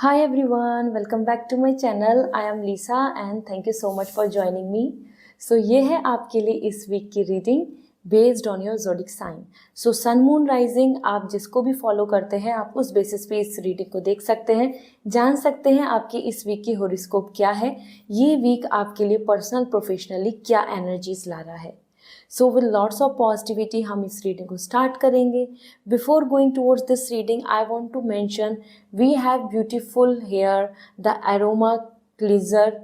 Hi everyone, welcome back to my channel. I am Lisa and thank you so much for joining me. So ये है आपके लिए इस week की reading based on your zodiac sign. So sun moon rising आप जिसको भी follow करते हैं आप उस बेसिस पे इस रीडिंग को देख सकते हैं, जान सकते हैं आपकी इस वीक की हॉरोस्कोप क्या है, ये वीक आपके लिए पर्सनल प्रोफेशनली क्या एनर्जीज ला रहा है. So with lots of positivity हम इस रीडिंग को स्टार्ट करेंगे. Before going towards this reading I want to mention we have beautiful here, the aroma cleanser,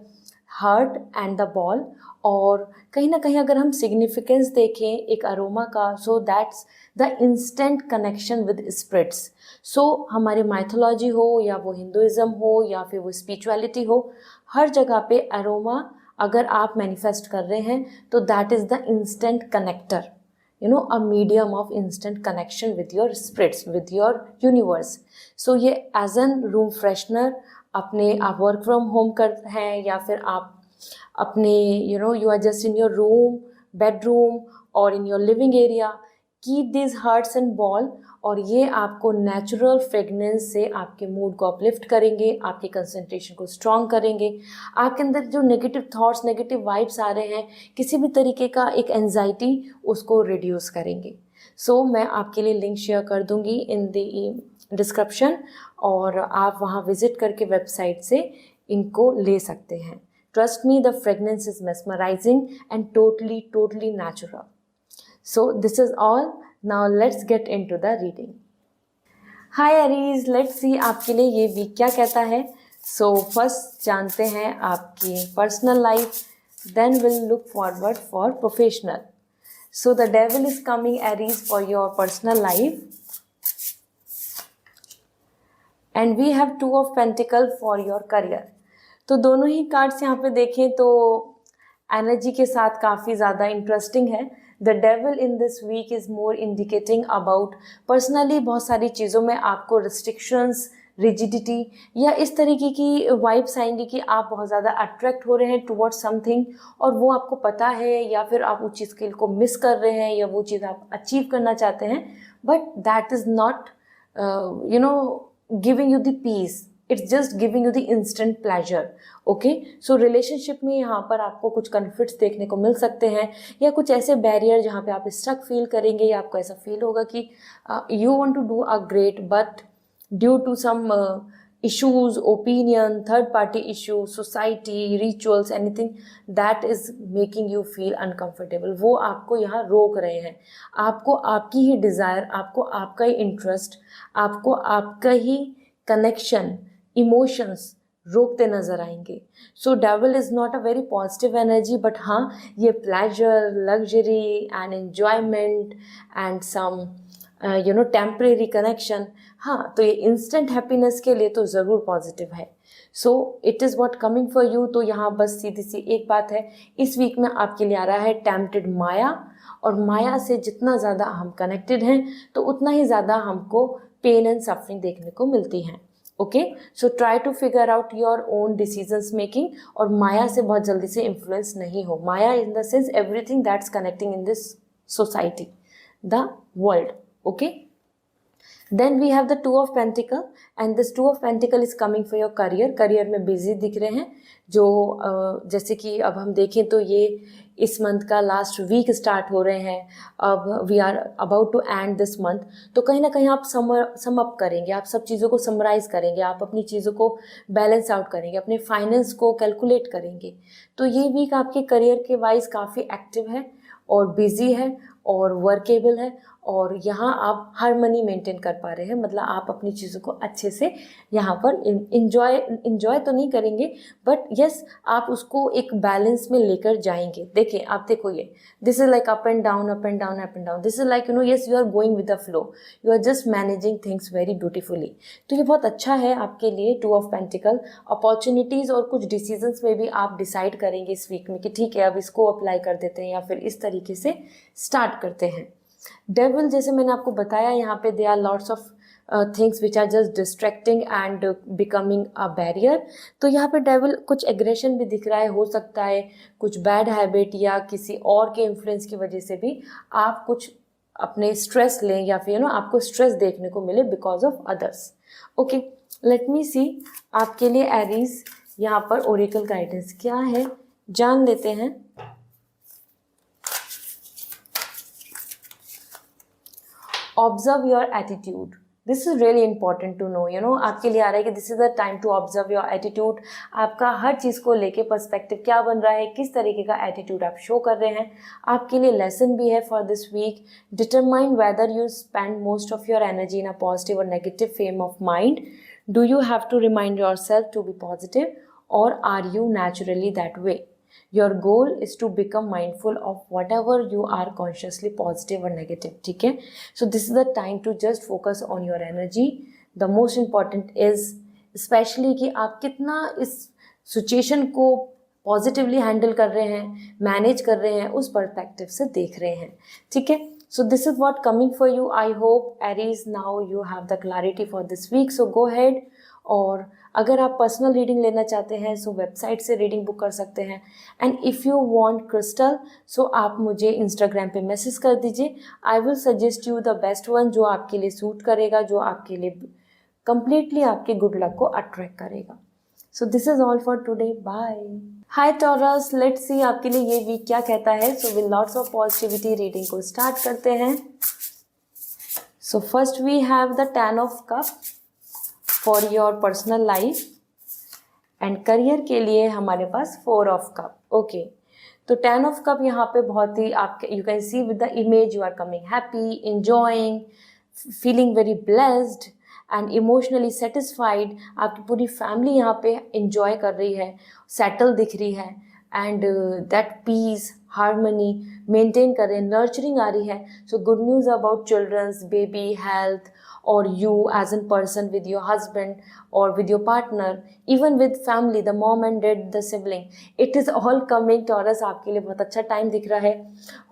heart and the bowl. और कहीं ना कहीं अगर हम सिग्निफिकेंस देखें एक अरोमा का, so that's the instant connection with spirits. So हमारे माइथोलॉजी हो या वो हिंदुइज्म हो या फिर वो स्पिरिचुअलिटी हो, हर जगह पे अरोमा अगर आप मैनिफेस्ट कर रहे हैं तो that is the instant connector, a medium of instant connection with your spirits, with your universe. So ये एज एन रूम फ्रेशनर अपने आप वर्क फ्रॉम होम कर हैं या फिर आप अपने you are just in your room, bedroom और in your living area, keep this hearts and bowl. और ये आपको नेचुरल फ्रेगनेंस से आपके मूड को अपलिफ्ट करेंगे, आपके कंसंट्रेशन को स्ट्रॉन्ग करेंगे, आपके अंदर जो नेगेटिव थॉट्स, नेगेटिव वाइब्स आ रहे हैं, किसी भी तरीके का एक एंजाइटी, उसको रिड्यूस करेंगे. सो मैं आपके लिए लिंक शेयर कर दूंगी इन द डिस्क्रिप्शन और आप वहाँ विजिट करके वेबसाइट से इनको ले सकते हैं. Trust me, the fragrance is mesmerizing and totally natural. So this is all. Now let's get into the reading. Hi Aries, let's see आपके लिए ये वीक क्या कहता है. So first जानते हैं आपकी personal life, then we'll look forward for professional. So the devil is coming Aries for your personal life. And we have two of pentacles for your career. तो दोनों ही कार्ड्स यहाँ पे देखें तो एनर्जी के साथ काफ़ी ज़्यादा इंटरेस्टिंग है. The devil in this week is more indicating about personally बहुत सारी चीज़ों में आपको रिस्ट्रिक्शंस, रिजिडिटी या इस तरीके की वाइब्स आएंगी कि आप बहुत ज़्यादा अट्रैक्ट हो रहे हैं टुवर्ड्स समथिंग और वो आपको पता है या फिर आप उस चीज़ के को मिस कर रहे हैं या वो चीज़ आप अचीव करना चाहते हैं, but that is not giving you the peace. It's just giving you the instant pleasure. Okay, so relationship में यहाँ पर आपको कुछ कन्फ्लिक्ट्स देखने को मिल सकते हैं या कुछ ऐसे बैरियर जहाँ पे आप स्टक फील करेंगे या आपको ऐसा फील होगा कि you want to do a great but due to some issues, opinion, third party issues, society, rituals, anything that is making you feel uncomfortable, वो आपको यहाँ रोक रहे हैं. आपको आपकी ही डिज़ायर, आपको आपका ही इंटरेस्ट, आपको आपका ही कनेक्शन, इमोशंस रोकते नज़र आएंगे. So devil is not a very positive energy, but हाँ ये pleasure, luxury and enjoyment and some temporary connection, हाँ तो ये इंस्टेंट हैप्पीनेस के लिए तो ज़रूर पॉजिटिव है. सो it is what coming for you. तो यहाँ बस सीधी सी एक बात है, इस वीक में आपके लिए आ रहा है टेम्प्टेड माया. और माया से जितना ज़्यादा हम कनेक्टेड हैं तो उतना ही ज़्यादा हमको पेन एंड सफरिंग देखने को मिलती हैं. Okay, so try to figure out your own decisions making और माया से बहुत जल्दी से इन्फ्लुएंस नहीं हो. Maya in the sense everything that's connecting in this society, the world. Okay, then we have the two of pentacle and this two of pentacle is coming for your career. Career में busy दिख रहे हैं जो जैसे कि अब हम देखें तो ये इस मंथ का लास्ट वीक स्टार्ट हो रहे हैं. अब we are about to end this month. तो कहीं ना कहीं आप सम अप करेंगे, आप सब चीज़ों को समराइज़ करेंगे, आप अपनी चीज़ों को बैलेंस आउट करेंगे, अपने फाइनेंस को कैलकुलेट करेंगे. तो ये वीक आपके करियर के वाइज काफ़ी एक्टिव है और बिजी है और वर्केबल है और यहाँ आप हारमनी मेंटेन कर पा रहे हैं. मतलब आप अपनी चीज़ों को अच्छे से यहाँ पर इंजॉय तो नहीं करेंगे बट यस आप उसको एक बैलेंस में लेकर जाएंगे. देखिए आप देखो ये this is like up and down, up and down, up and down. This is like yes you are going with the flow, you are just managing things very beautifully. तो ये बहुत अच्छा है आपके लिए. टू ऑफ पेंटिकल अपॉर्चुनिटीज़ और कुछ decisions में भी आप डिसाइड करेंगे इस वीक में कि ठीक है अब इसको अप्लाई कर देते हैं या फिर इस तरीके से स्टार्ट करते हैं. डेविल जैसे मैंने आपको बताया यहाँ पे there are lots of things which are just distracting and becoming a barrier. तो यहाँ पे डेविल कुछ एग्रेशन भी दिख रहा है, हो सकता है कुछ बैड हैबिट या किसी और के इन्फ्लुएंस की वजह से भी आप कुछ अपने स्ट्रेस लें या फिर आपको स्ट्रेस देखने को मिले because of others. Okay, let me see आपके लिए एरीज यहाँ पर ओरेकल गाइडेंस क्या है, जान लेते हैं। Observe your attitude, this is really important to know, आपके लिए आ रहा है कि this is the time to observe your attitude. आपका हर चीज़ को लेके पर्सपेक्टिव क्या बन रहा है, किस तरीके का एटीट्यूड आप शो कर रहे हैं। आपके लिए लेसन भी है for this week. Determine whether you spend most of your energy in a positive और negative frame of mind. Do you have to remind your self to be positive और are you naturally that way? Your goal is to become mindful of whatever you are consciously positive or negative, ठीक है? So this is the time to just focus on your energy. The most important is especially कि आप कितना इस situation को positively handle कर रहे हैं, मैनेज कर रहे हैं, उस पर्सपेक्टिव से देख रहे हैं, ठीक है? So this is what coming for you. I hope Aries now you have the clarity for this week. So go ahead. और अगर आप पर्सनल रीडिंग लेना चाहते हैं सो वेबसाइट से रीडिंग बुक कर सकते हैं। And if you want crystal so आप मुझे इंस्टाग्राम पे मैसेज कर दीजिए। I will suggest you the best one जो आपके लिए सूट करेगा, जो आपके लिए कंप्लीटली आपके गुड लक को अट्रैक्ट करेगा। So this is all for today, bye. Hi Taurus, let's see आपके लिए ये वीक क्या कहता है। So with lots of positivity reading को स्टार्ट करते हैं। So first we have the 10 of cup for your personal life and career के लिए हमारे पास 4 ऑफ कप। ओके, तो 10 ऑफ कप यहाँ पे बहुत ही आपके you can see with the image you are coming happy, enjoying, feeling very blessed and emotionally satisfied. आपकी पूरी फैमिली यहाँ पे इंजॉय कर रही है, सेटल दिख रही है and that peace harmony maintain कर रहे हैं, नर्चरिंग आ रही है। So good news about childrens, baby, health or you as in person with your husband or with your partner, even with family, the mom and dad, the sibling, it is all coming. Taurus आपके लिए बहुत अच्छा time दिख रहा है।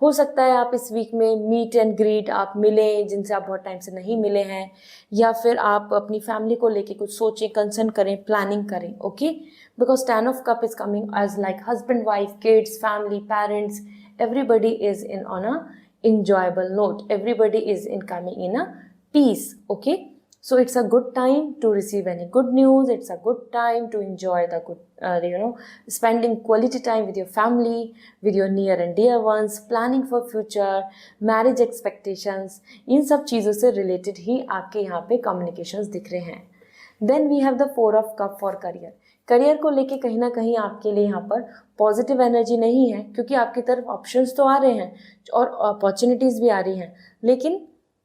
हो सकता है आप इस वीक में मीट एंड ग्रीट आप मिलें जिनसे आप बहुत टाइम से नहीं मिले हैं, या फिर आप अपनी फैमिली को लेके कुछ सोचें, कंसर्न करें, प्लानिंग करें। Okay, because 10 of cup is coming as like husband, wife, kids, family, parents, everybody is in on a enjoyable note, everybody is in coming in a peace. Okay, so it's a good time to receive any good news. It's a good time to enjoy the good spending quality time with your family, with your near and dear ones, planning for future, marriage expectations, इन सब चीज़ों से related ही आपके यहाँ पे communications दिख रहे हैं। Then we have the 4 of cup for career. Career को लेके कहीं ना कहीं आपके लिए यहाँ पर पॉजिटिव एनर्जी नहीं है, क्योंकि आपकी तरफ ऑप्शंस तो आ रहे हैं और अपॉर्चुनिटीज़ भी आ रही हैं, लेकिन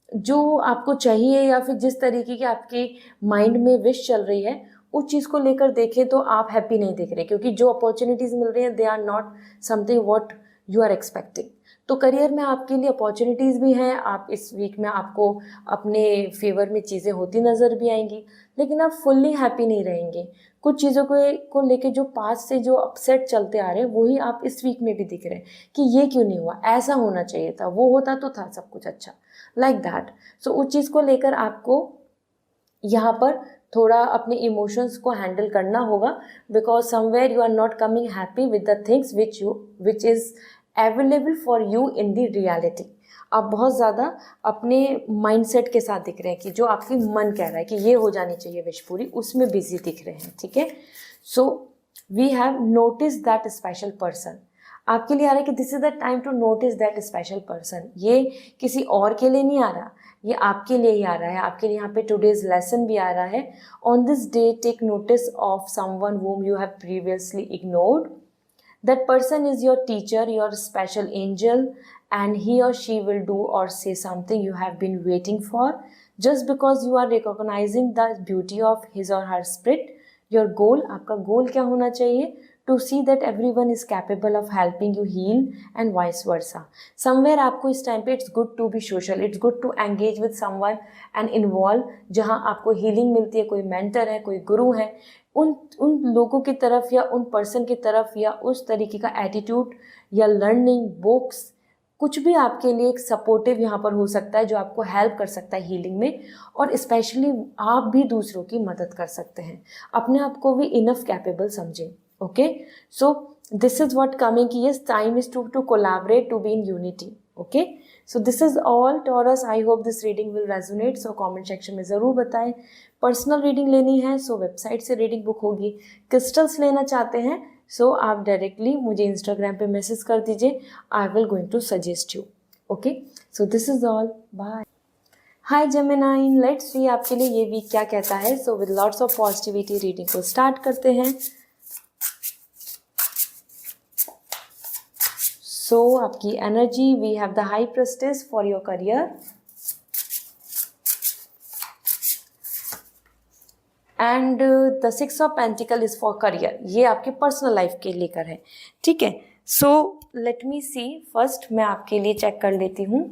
जो आपको चाहिए या फिर जिस तरीके की आपके माइंड में विश चल रही है उस चीज़ को लेकर देखें तो आप हैप्पी नहीं दिख रहे, क्योंकि जो अपॉर्चुनिटीज़ मिल रही हैं they are not something what you are expecting. तो करियर में आपके लिए अपॉर्चुनिटीज़ भी हैं, आप इस वीक में आपको अपने फेवर में चीज़ें होती नज़र भी आएंगी, लेकिन आप फुल्ली हैप्पी नहीं रहेंगे। कुछ चीज़ों को लेके जो पास से जो अपसेट चलते आ रहे हैं वही आप इस वीक में भी दिख रहे हैं कि ये क्यों नहीं हुआ, ऐसा होना चाहिए था, वो होता तो था सब कुछ अच्छा, लाइक दैट। सो उस चीज़ को लेकर आपको यहाँ पर थोड़ा अपने इमोशंस को हैंडल करना होगा, because somewhere you are not coming happy with the things which is available for you in the reality. आप बहुत ज़्यादा अपने माइंडसेट के साथ दिख रहे हैं कि जो आपकी मन कह रहा है कि ये हो जानी चाहिए विश पूरी, उसमें बिजी दिख रहे हैं, ठीक है। So we have notice that special person, आपके लिए आ रहा है कि this is the time to notice that special person. ये किसी और के लिए नहीं आ रहा, ये आपके लिए ही आ रहा है। आपके लिए यहाँ पे टुडेज लेसन भी आ रहा है। On this day take notice of someone whom you have previously ignored. That person is your teacher, your special angel, and he or she will do or say something you have been waiting for. Just because you are recognizing the beauty of his or her spirit, your goal, आपका goal क्या होना चाहिए? To see that everyone is capable of helping you heal and vice versa. Somewhere आपको इस time पे it's good to be social, it's good to engage with someone and involve, जहाँ आपको healing मिलती है, कोई mentor है, कोई गुरु है, उन लोगों की तरफ या उन पर्सन की तरफ या उस तरीके का एटीट्यूड या लर्निंग बुक्स कुछ भी आपके लिए एक सपोर्टिव यहाँ पर हो सकता है जो आपको हेल्प कर सकता है हीलिंग में, और स्पेशली आप भी दूसरों की मदद कर सकते हैं। अपने आप को भी इनफ कैपेबल समझें। Okay, so this is what coming कि yes time is to collaborate, to be in unity. Okay, so this is all Taurus, I hope this reading will resonate. So comment section में ज़रूर बताएं। Personal reading लेनी है so website से reading book होगी। Crystals लेना चाहते हैं सो आप डायरेक्टली मुझे इंस्टाग्राम पे मैसेज कर दीजिए, I will going to suggest you. Okay, so this is all, bye. Hi Gemini, let's see आपके लिए ये वीक क्या कहता है। So with lots of positivity reading को स्टार्ट करते हैं। सो आपकी energy, we have the high priestess for your career and the 6 of pentacle is for career. ये आपके पर्सनल लाइफ के लेकर है, ठीक है। सो लेट मी सी, फर्स्ट मैं आपके लिए चेक कर लेती हूँ।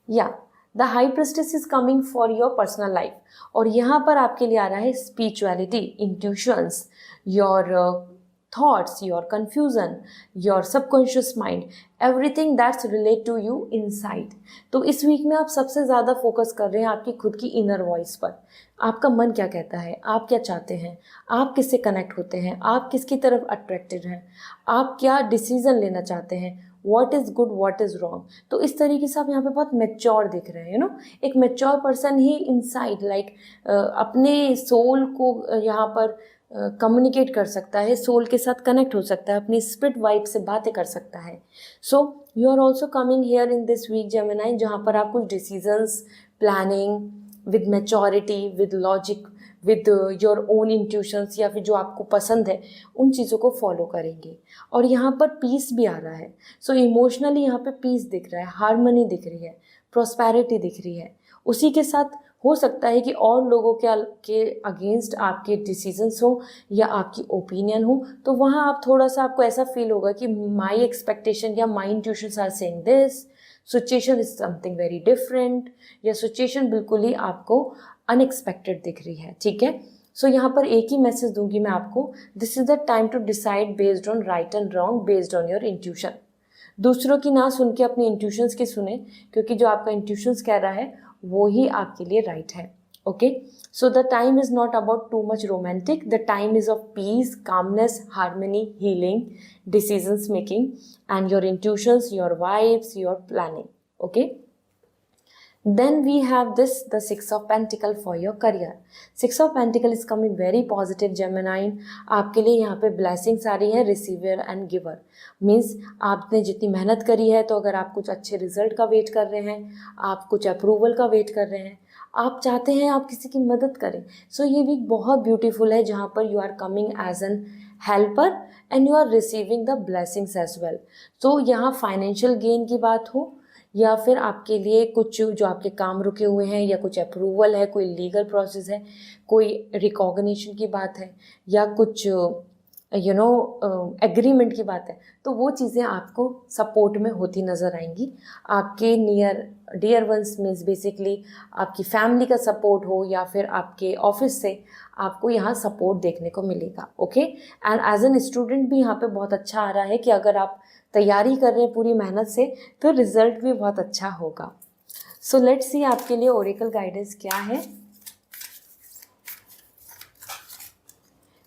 या the high prestige is coming for your personal life, और यहाँ पर आपके लिए आ रहा है spirituality, intuitions, your thoughts, your confusion, your subconscious mind, everything that's relate to you inside। तो इस वीक में आप सबसे ज़्यादा फोकस कर रहे हैं आपकी खुद की इनर वॉइस पर। आपका मन क्या कहता है, आप क्या चाहते हैं, आप किससे कनेक्ट होते हैं, आप किसकी तरफ अट्रैक्टेड हैं, आप क्या डिसीजन लेना चाहते हैं, what is good what is wrong. तो इस तरीके से आप यहाँ पे बहुत मेच्योर दिख रहे हैं, यू नो। एक मेच्योर पर्सन ही इनसाइड लाइक अपने सोल को यहाँ पर कम्युनिकेट कर सकता है, सोल के साथ कनेक्ट हो सकता है, अपनी स्पिरिट वाइब से बातें कर सकता है। So you are also coming here in this week Gemini, जहाँ पर आप कुछ decisions, planning with maturity, with logic, with your own intuitions, या फिर जो आपको पसंद है उन चीज़ों को फॉलो करेंगे। और यहाँ पर पीस भी आ रहा है। सो इमोशनली यहाँ पे पीस दिख रहा है, हार्मनी दिख रही है, प्रॉस्पेरिटी दिख रही है। उसी के साथ हो सकता है कि और लोगों के अगेंस्ट आपके डिसीजंस हो या आपकी ओपिनियन हो, तो वहाँ आप थोड़ा सा, आपको ऐसा फील होगा कि माई एक्सपेक्टेशन या my intuitions are saying this, situation is something very different, या सिचुएशन बिल्कुल ही आपको अनएक्सपेक्टेड दिख रही है, ठीक है। सो यहाँ पर एक ही मैसेज दूंगी मैं आपको, this is the time to decide based on right and wrong, based on your intuition. दूसरों की ना सुन के अपनी इंट्यूशंस की सुने, क्योंकि जो आपका इंट्यूशंस कह रहा है वो ही आपके लिए राइट है। Okay, so the time is not about too much romantic, the time is of peace, calmness, harmony, healing, decisions making and your intuitions, your vibes, your planning. Okay, then we have this, the 6 of Pentacle for your career। 6 of Pentacle is coming very positive Gemini। आपके लिए यहाँ पे blessings आ रही है, receiver and giver. Means आपने जितनी मेहनत करी है, तो अगर आप कुछ अच्छे रिजल्ट का वेट कर रहे हैं, आप कुछ अप्रूवल का वेट कर रहे हैं, आप चाहते हैं आप किसी की मदद करें, सो ये वीक बहुत ब्यूटीफुल है, जहाँ पर you are coming as an helper and you are receiving the blessings as well. तो यहाँ फाइनेंशियल गेन की बात हो, या फिर आपके लिए कुछ जो आपके काम रुके हुए हैं, या कुछ अप्रूवल है, कोई लीगल प्रोसेस है, कोई रिकॉग्निशन की बात है, या कुछ एग्रीमेंट की बात है, तो वो चीज़ें आपको सपोर्ट में होती नज़र आएंगी। आपके near dear ones means basically आपकी फैमिली का सपोर्ट हो, या फिर आपके ऑफिस से आपको यहाँ सपोर्ट देखने को मिलेगा। Okay, and as an student भी यहाँ पे बहुत अच्छा आ रहा है कि अगर आप तैयारी कर रहे हैं पूरी मेहनत से, तो रिजल्ट भी बहुत अच्छा होगा। सो लेट्स सी आपके लिए ओरेकल गाइडेंस क्या है।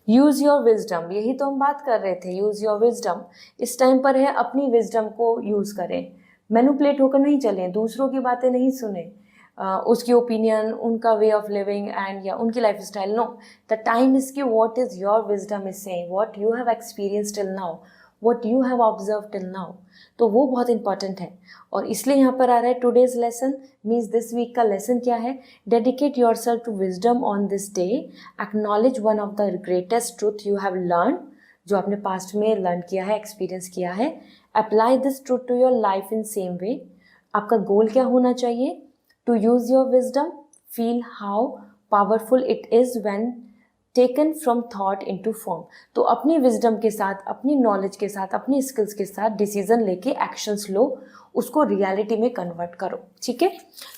यूज़ योर विजडम, यही तो हम बात कर रहे थे, यूज़ योर विजडम। इस टाइम पर है अपनी विजडम को यूज़ करें, मैनिपुलेट होकर नहीं चलें, दूसरों की बातें नहीं सुने, उसकी ओपिनियन, उनका वे ऑफ लिविंग एंड या उनकी lifestyle. No, the time is कि what is your wisdom is saying, what you have experience till now, what you have observed till now, तो वो बहुत इंपॉर्टेंट है। और इसलिए यहाँ पर आ रहा है today's lesson, means this week का लेसन क्या है, dedicate your self to wisdom on this day, acknowledge one of the greatest truth you have learn, जो आपने पास्ट में लर्न किया है, एक्सपीरियंस किया है, apply this truth to your life in same way. आपका गोल क्या होना चाहिए, to use your wisdom, feel how powerful it is when taken from thought into form. तो अपनी विजडम के साथ, अपनी नॉलेज के साथ, अपनी स्किल्स के साथ डिसीजन लेके एक्शंस लो, उसको रियलिटी में कन्वर्ट करो, ठीक है।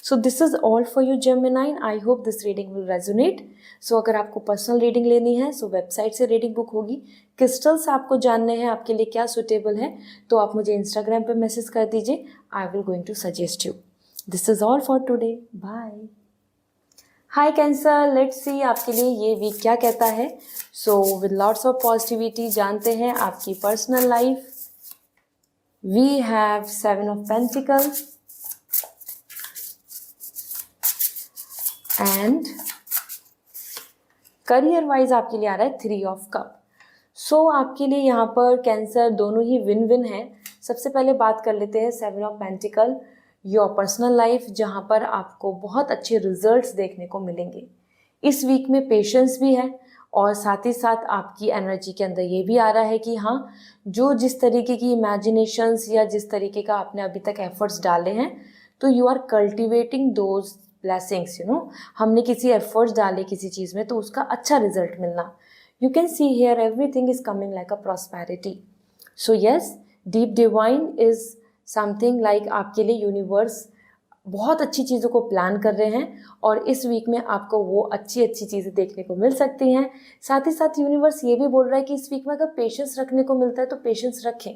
So this is all for you Gemini, I hope this reading will resonate. So अगर आपको पर्सनल रीडिंग लेनी है, सो वेबसाइट से रीडिंग बुक होगी। क्रिस्टल्स आपको जानने हैं आपके लिए क्या सुटेबल है, तो आप मुझे इंस्टाग्राम पे मैसेज कर दीजिए, I will going to suggest you. This is all for today, bye. Hi Cancer, let's see आपके लिए ये वीक क्या कहता है। So with lots of positivity जानते हैं आपकी personal life. We have 7 of Pentacles, and career wise आपके लिए आ रहा है 3 ऑफ कप। सो आपके लिए यहाँ पर कैंसर दोनों ही विन विन है। सबसे पहले बात कर लेते हैं 7 of pentacle, your personal life, जहाँ पर आपको बहुत अच्छे रिजल्ट्स देखने को मिलेंगे। इस वीक में पेशेंस भी है और साथ ही साथ आपकी एनर्जी के अंदर ये भी आ रहा है कि हाँ, जो जिस तरीके की इमेजिनेशंस या जिस तरीके का आपने अभी तक एफर्ट्स डाले हैं, तो you are cultivating those blessings, हमने किसी एफर्ट्स डाले किसी चीज़ में तो उसका अच्छा रिजल्ट मिलना। You can see here everything is coming like a prosperity. So yes, deep divine is something like आपके लिए यूनिवर्स बहुत अच्छी चीज़ों को प्लान कर रहे हैं और इस वीक में आपको वो अच्छी अच्छी चीज़ें देखने को मिल सकती हैं। साथ ही साथ यूनिवर्स ये भी बोल रहा है कि इस वीक में अगर पेशेंस रखने को मिलता है तो पेशेंस रखें।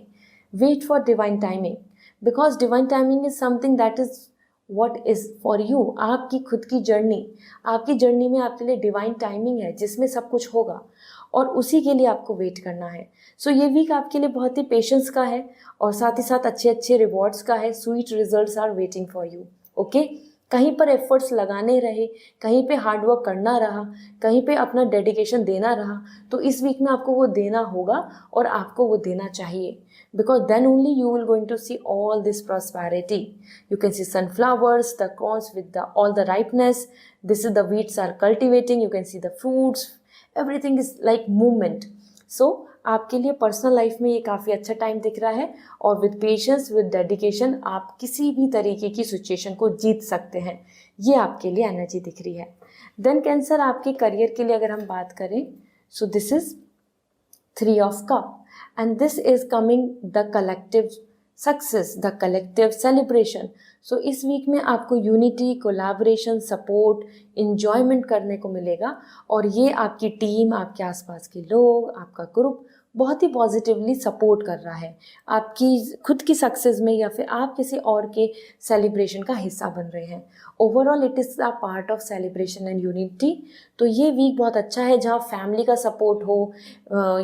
Wait for divine timing, because divine timing is something that is what is for you. आपकी खुद की जर्नी में आपके लिए डिवाइन टाइमिंग है जिसमें सब कुछ होगा और उसी के लिए आपको वेट करना है। सो ये वीक आपके लिए बहुत ही पेशेंस का है और साथ ही साथ अच्छे अच्छे रिवॉर्ड्स का है। Sweet results are waiting for you. Okay, कहीं पर एफर्ट्स लगाने रहे, कहीं पे हार्डवर्क करना रहा, कहीं पे अपना डेडिकेशन देना रहा, तो इस वीक में आपको वो देना होगा और आपको वो देना चाहिए। Because then only you will going to see all this prosperity. You can see sunflowers, the corns with all the ripeness. This is the weeds are cultivating. You can see the fruits. Everything is like movement. So आपके लिए personal life में ये काफ़ी अच्छा time दिख रहा है और विद पेशेंस विद डेडिकेशन आप किसी भी तरीके की सिचुएशन को जीत सकते हैं। ये आपके लिए एनर्जी दिख रही है। देन कैंसर, आपके करियर के लिए अगर हम बात करें, सो this is 3 of cup and this is coming the collective success, the collective celebration. So इस वीक में आपको यूनिटी, कोलैबोरेशन, सपोर्ट, इंजॉयमेंट करने को मिलेगा और ये आपकी टीम, आपके आसपास के लोग, आपका ग्रुप बहुत ही पॉजिटिवली सपोर्ट कर रहा है आपकी खुद की सक्सेस में या फिर आप किसी और के सेलिब्रेशन का हिस्सा बन रहे हैं। Overall it is a part of celebration and unity. तो ये वीक बहुत अच्छा है जहाँ फैमिली का सपोर्ट हो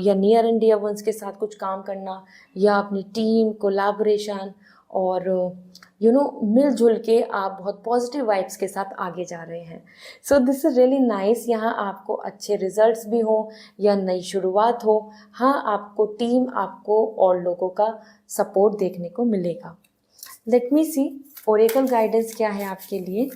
या नियर एंड डियर वंस के साथ कुछ काम करना या अपनी टीम, कोलैबोरेशन और मिलजुल के आप बहुत पॉजिटिव वाइब्स के साथ आगे जा रहे हैं। So this is really nice. यहाँ आपको अच्छे रिजल्ट्स भी हो या नई शुरुआत हो, हाँ आपको टीम, आपको और लोगों का सपोर्ट देखने को मिलेगा। Let me see oracle guidance क्या है आपके लिए।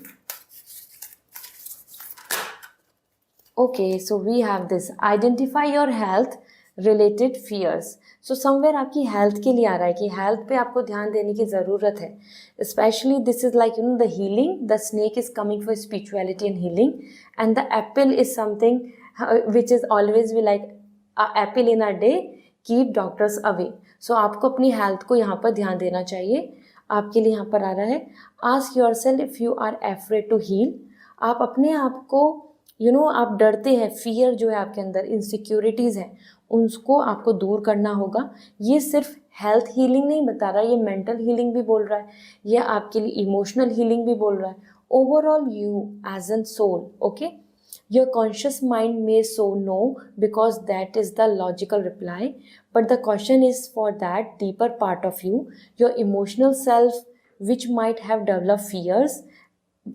Okay, so we have this, identify your health related fears. So somewhere आपकी हेल्थ के लिए आ रहा है कि हेल्थ पे आपको ध्यान देने की ज़रूरत है। Specially this is like the healing, the snake is coming for spirituality and healing and the apple is something which is always be like apple in a day keep doctors away. So आपको अपनी health को यहाँ पर ध्यान देना चाहिए। आपके लिए यहाँ पर आ रहा है, ask your self if you are afraid to heal. आप अपने आप को आप डरते हैं, फियर जो है आपके अंदर, इनसिक्योरिटीज़ हैं, उसको आपको दूर करना होगा। ये सिर्फ हेल्थ हीलिंग नहीं बता रहा, ये मेंटल हीलिंग भी बोल रहा है, ये आपके लिए इमोशनल हीलिंग भी बोल रहा है। Overall you as an soul, okay, your conscious mind may so no because that is the logical reply, but the question is for that deeper part of you, your emotional self which might have develop fears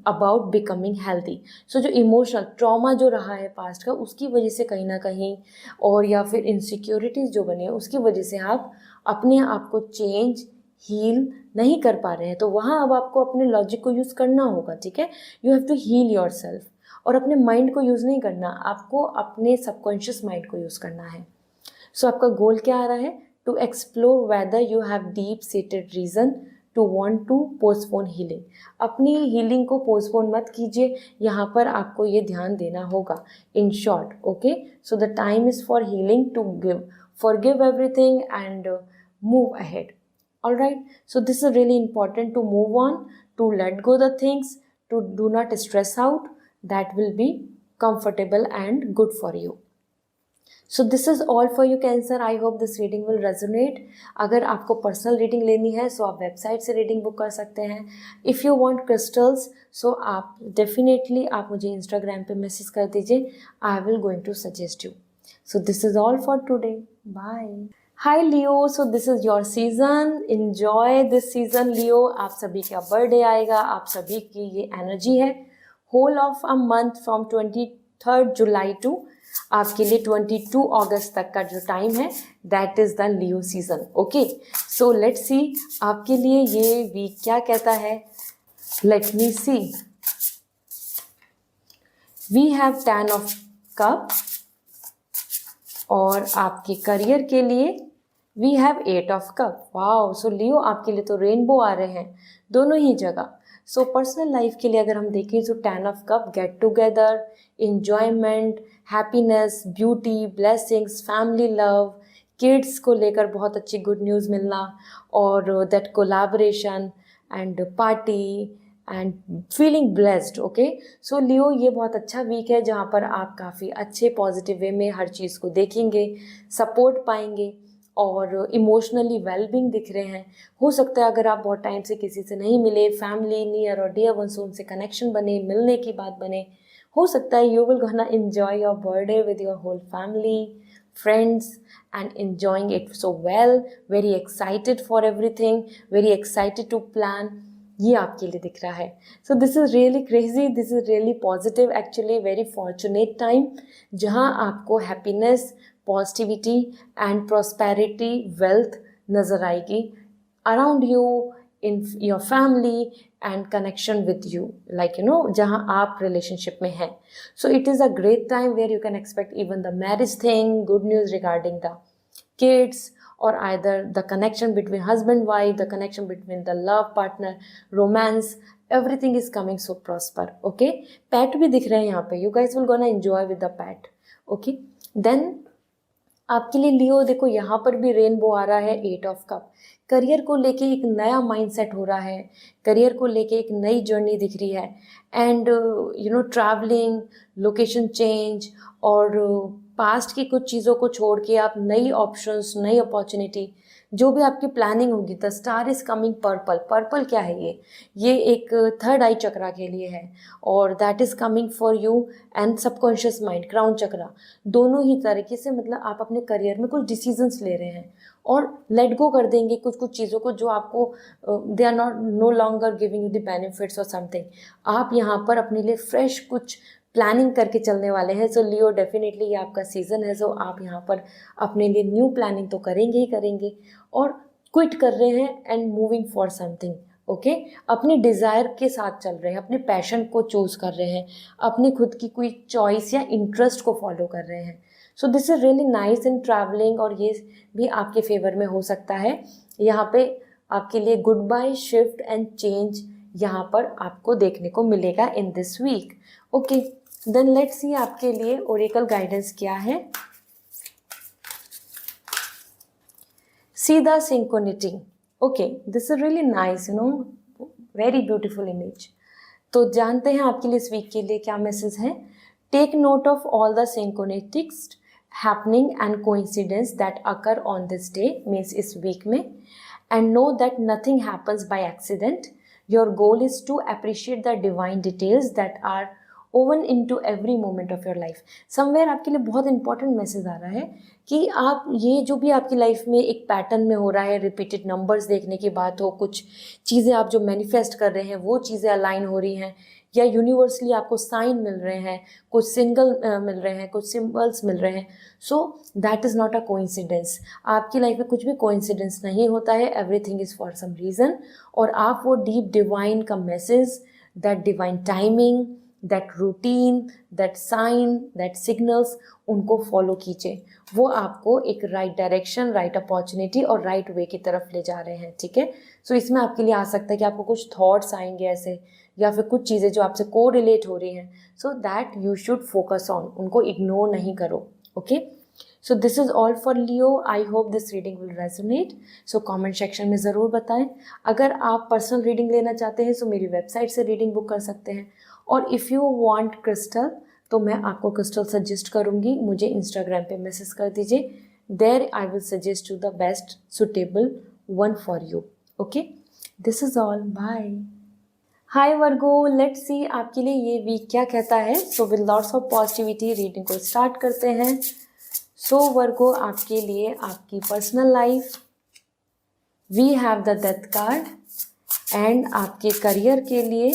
about becoming healthy. So जो emotional trauma जो रहा है past का, उसकी वजह से कहीं ना कहीं और या फिर इनसिक्योरिटीज़ जो बनी है उसकी वजह से आप अपने आप को चेंज, हील नहीं कर पा रहे हैं। तो वहाँ अब आपको अपने लॉजिक को यूज़ करना होगा, ठीक है। You have to heal your self और अपने माइंड को यूज़ नहीं करना, आपको अपने सबकॉन्शियस माइंड को यूज़ करना है। सो आपका गोल क्या आ रहा है, to explore whether you have deep seated reason to want to postpone healing. अपनी हीलिंग को पोस्टपोन मत कीजिए, यहाँ पर आपको ये ध्यान देना होगा। In short, okay, so the time is for healing, to give, forgive everything and move ahead. All right, so this is really important to move on, to let go the things, to do not stress out, that will be comfortable and good for you. So this is all for you Cancer. I hope this reading will resonate. अगर आपको personal reading लेनी है सो आप website से reading book कर सकते हैं। If you want crystals so आप डेफिनेटली आप मुझे इंस्टाग्राम पे मैसेज कर दीजिए, I will going to suggest you. So this is all for today, bye. Hi Leo, so this is your season, enjoy this season Leo. आप सभी का birthday आएगा, आप सभी की ये एनर्जी है, whole of a month from 23 जुलाई टू आपके लिए 22 अगस्त तक का जो टाइम है, that is the Leo season. Okay, so let's see आपके लिए ये वीक क्या कहता है. Let me see. We have 10 of cup और आपके करियर के लिए we have 8 of cup. Wow, so Leo आपके लिए तो रेनबो आ रहे हैं दोनों ही जगह. सो पर्सनल लाइफ के लिए अगर हम देखें तो 10 of cup, get together, enjoyment, happiness, beauty, blessings, family love, kids को लेकर बहुत अच्छी गुड न्यूज़ मिलना, और that collaboration and party and feeling blessed. Okay, so Leo ये बहुत अच्छा वीक है जहाँ पर आप काफ़ी अच्छे पॉजिटिव वे में हर चीज़ को देखेंगे, सपोर्ट पाएंगे और इमोशनली वेलबींग दिख रहे हैं. हो सकता है अगर आप बहुत टाइम से किसी से नहीं मिले, फैमिली नियर और डियर वंस, उनसे कनेक्शन बने, मिलने की बात बने. हो सकता है you will gonna enjoy your birthday with your whole family, friends, and enjoying it so well, very excited for everything, very excited to plan. ये आपके लिए दिख रहा है. So this is really crazy, this is really positive, actually very fortunate time जहाँ आपको happiness, positivity and prosperity, wealth नज़र आएगी around you, in your family and connection with you, like you know जहाँ आप रिलेशनशिप में हैं. So it is a great time where you can expect even the marriage thing, good news regarding the kids, or either the connection between husband wife, the connection between the love partner, romance, everything is coming so prosper. Okay, pet भी दिख रहे हैं यहाँ पे, you guys will gonna enjoy with the pet. Okay, then आपके लिए लियो देखो यहाँ पर भी रेनबो आ रहा है, 8 ऑफ कप. करियर को लेके एक नया माइंडसेट हो रहा है, करियर को लेके एक नई जर्नी दिख रही है, and you know travelling, location change, और पास्ट की कुछ चीज़ों को छोड़ के आप नई ऑप्शंस, नई अपॉर्चुनिटी, जो भी आपकी प्लानिंग होगी. The star is coming purple. Purple क्या है ये एक थर्ड आई चक्रा के लिए है, और that is coming for you and subconscious mind, crown chakra. दोनों ही तरीके से मतलब आप अपने करियर में कुछ डिसीजंस ले रहे हैं और लेट गो कर देंगे कुछ कुछ चीज़ों को जो आपको they are not no longer giving you the benefits और समथिंग. आप यहाँ पर अपने लिए फ्रेश कुछ प्लानिंग करके चलने वाले हैं. सो लियो डेफिनेटली ये आपका सीज़न है. सो आप यहाँ पर अपने लिए न्यू प्लानिंग तो करेंगे ही करेंगे, और क्विट कर रहे हैं and moving for something. Okay, अपने डिज़ायर के साथ चल रहे हैं, अपने पैशन को चूज़ कर रहे हैं, अपनी खुद की कोई चॉइस या इंटरेस्ट को फॉलो कर रहे हैं. So this is really nice in travelling, और ये भी आपके फेवर में हो सकता है. यहाँ पे आपके लिए goodbye, shift and change यहाँ पर आपको देखने को मिलेगा in this week. Okay, then let's see आपके लिए ओरेकल गाइडेंस क्या है. See the synchronicity. Okay, this is really nice, you know, very beautiful image. तो जानते हैं आपके लिए इस वीक के लिए क्या मैसेज है. Take note of all the synchronicities happening and coincidence that occur on this day, means इस वीक में, and know that nothing happens by accident. Your goal is to appreciate the divine details that are woven into every moment of your life. Somewhere आपके लिए बहुत important message आ रहा है कि आप ये जो भी आपकी लाइफ में एक पैटर्न में हो रहा है, रिपीटेड नंबर्स देखने की बात हो, कुछ चीज़ें आप जो मैनिफेस्ट कर रहे हैं वो चीज़ें अलाइन हो रही हैं, या यूनिवर्सली आपको साइन मिल रहे हैं, कुछ सिंगल मिल रहे हैं, कुछ सिंबल्स मिल रहे हैं. So that is not a coincidence. आपकी लाइफ में कुछ भी कोइंसिडेंस नहीं होता है, everything is for some reason. और आप वो डीप डिवाइन का message, that divine timing, that routine, that sign, that signals, उनको फॉलो कीजिए. वो आपको एक राइट डायरेक्शन, राइट अपॉर्चुनिटी और राइट वे की तरफ ले जा रहे हैं. ठीक है, सो इसमें आपके लिए आ सकता है कि आपको कुछ थॉट्स आएंगे ऐसे, या फिर कुछ चीज़ें जो आपसे को रिलेट हो रही हैं, so that you should focus on, उनको इग्नोर नहीं करो. Okay, so this is all for Leo. I hope this reading will resonate. So comment section में ज़रूर बताएं. अगर आप पर्सनल रीडिंग लेना चाहते हैं सो मेरी वेबसाइट से रीडिंग बुक कर सकते हैं. और इफ़ यू वांट क्रिस्टल, तो मैं आपको क्रिस्टल सजेस्ट करूँगी. मुझे इंस्टाग्राम पे मैसेज कर दीजिए. There I will suggest you the best suitable one for you. Okay, this is all. Bye. Hi Virgo, let's see आपके लिए ये वीक क्या कहता है. So with lots of positivity reading को स्टार्ट करते हैं. सो वर्गो, आपके लिए आपकी personal life, we have the death card, and आपके करियर के लिए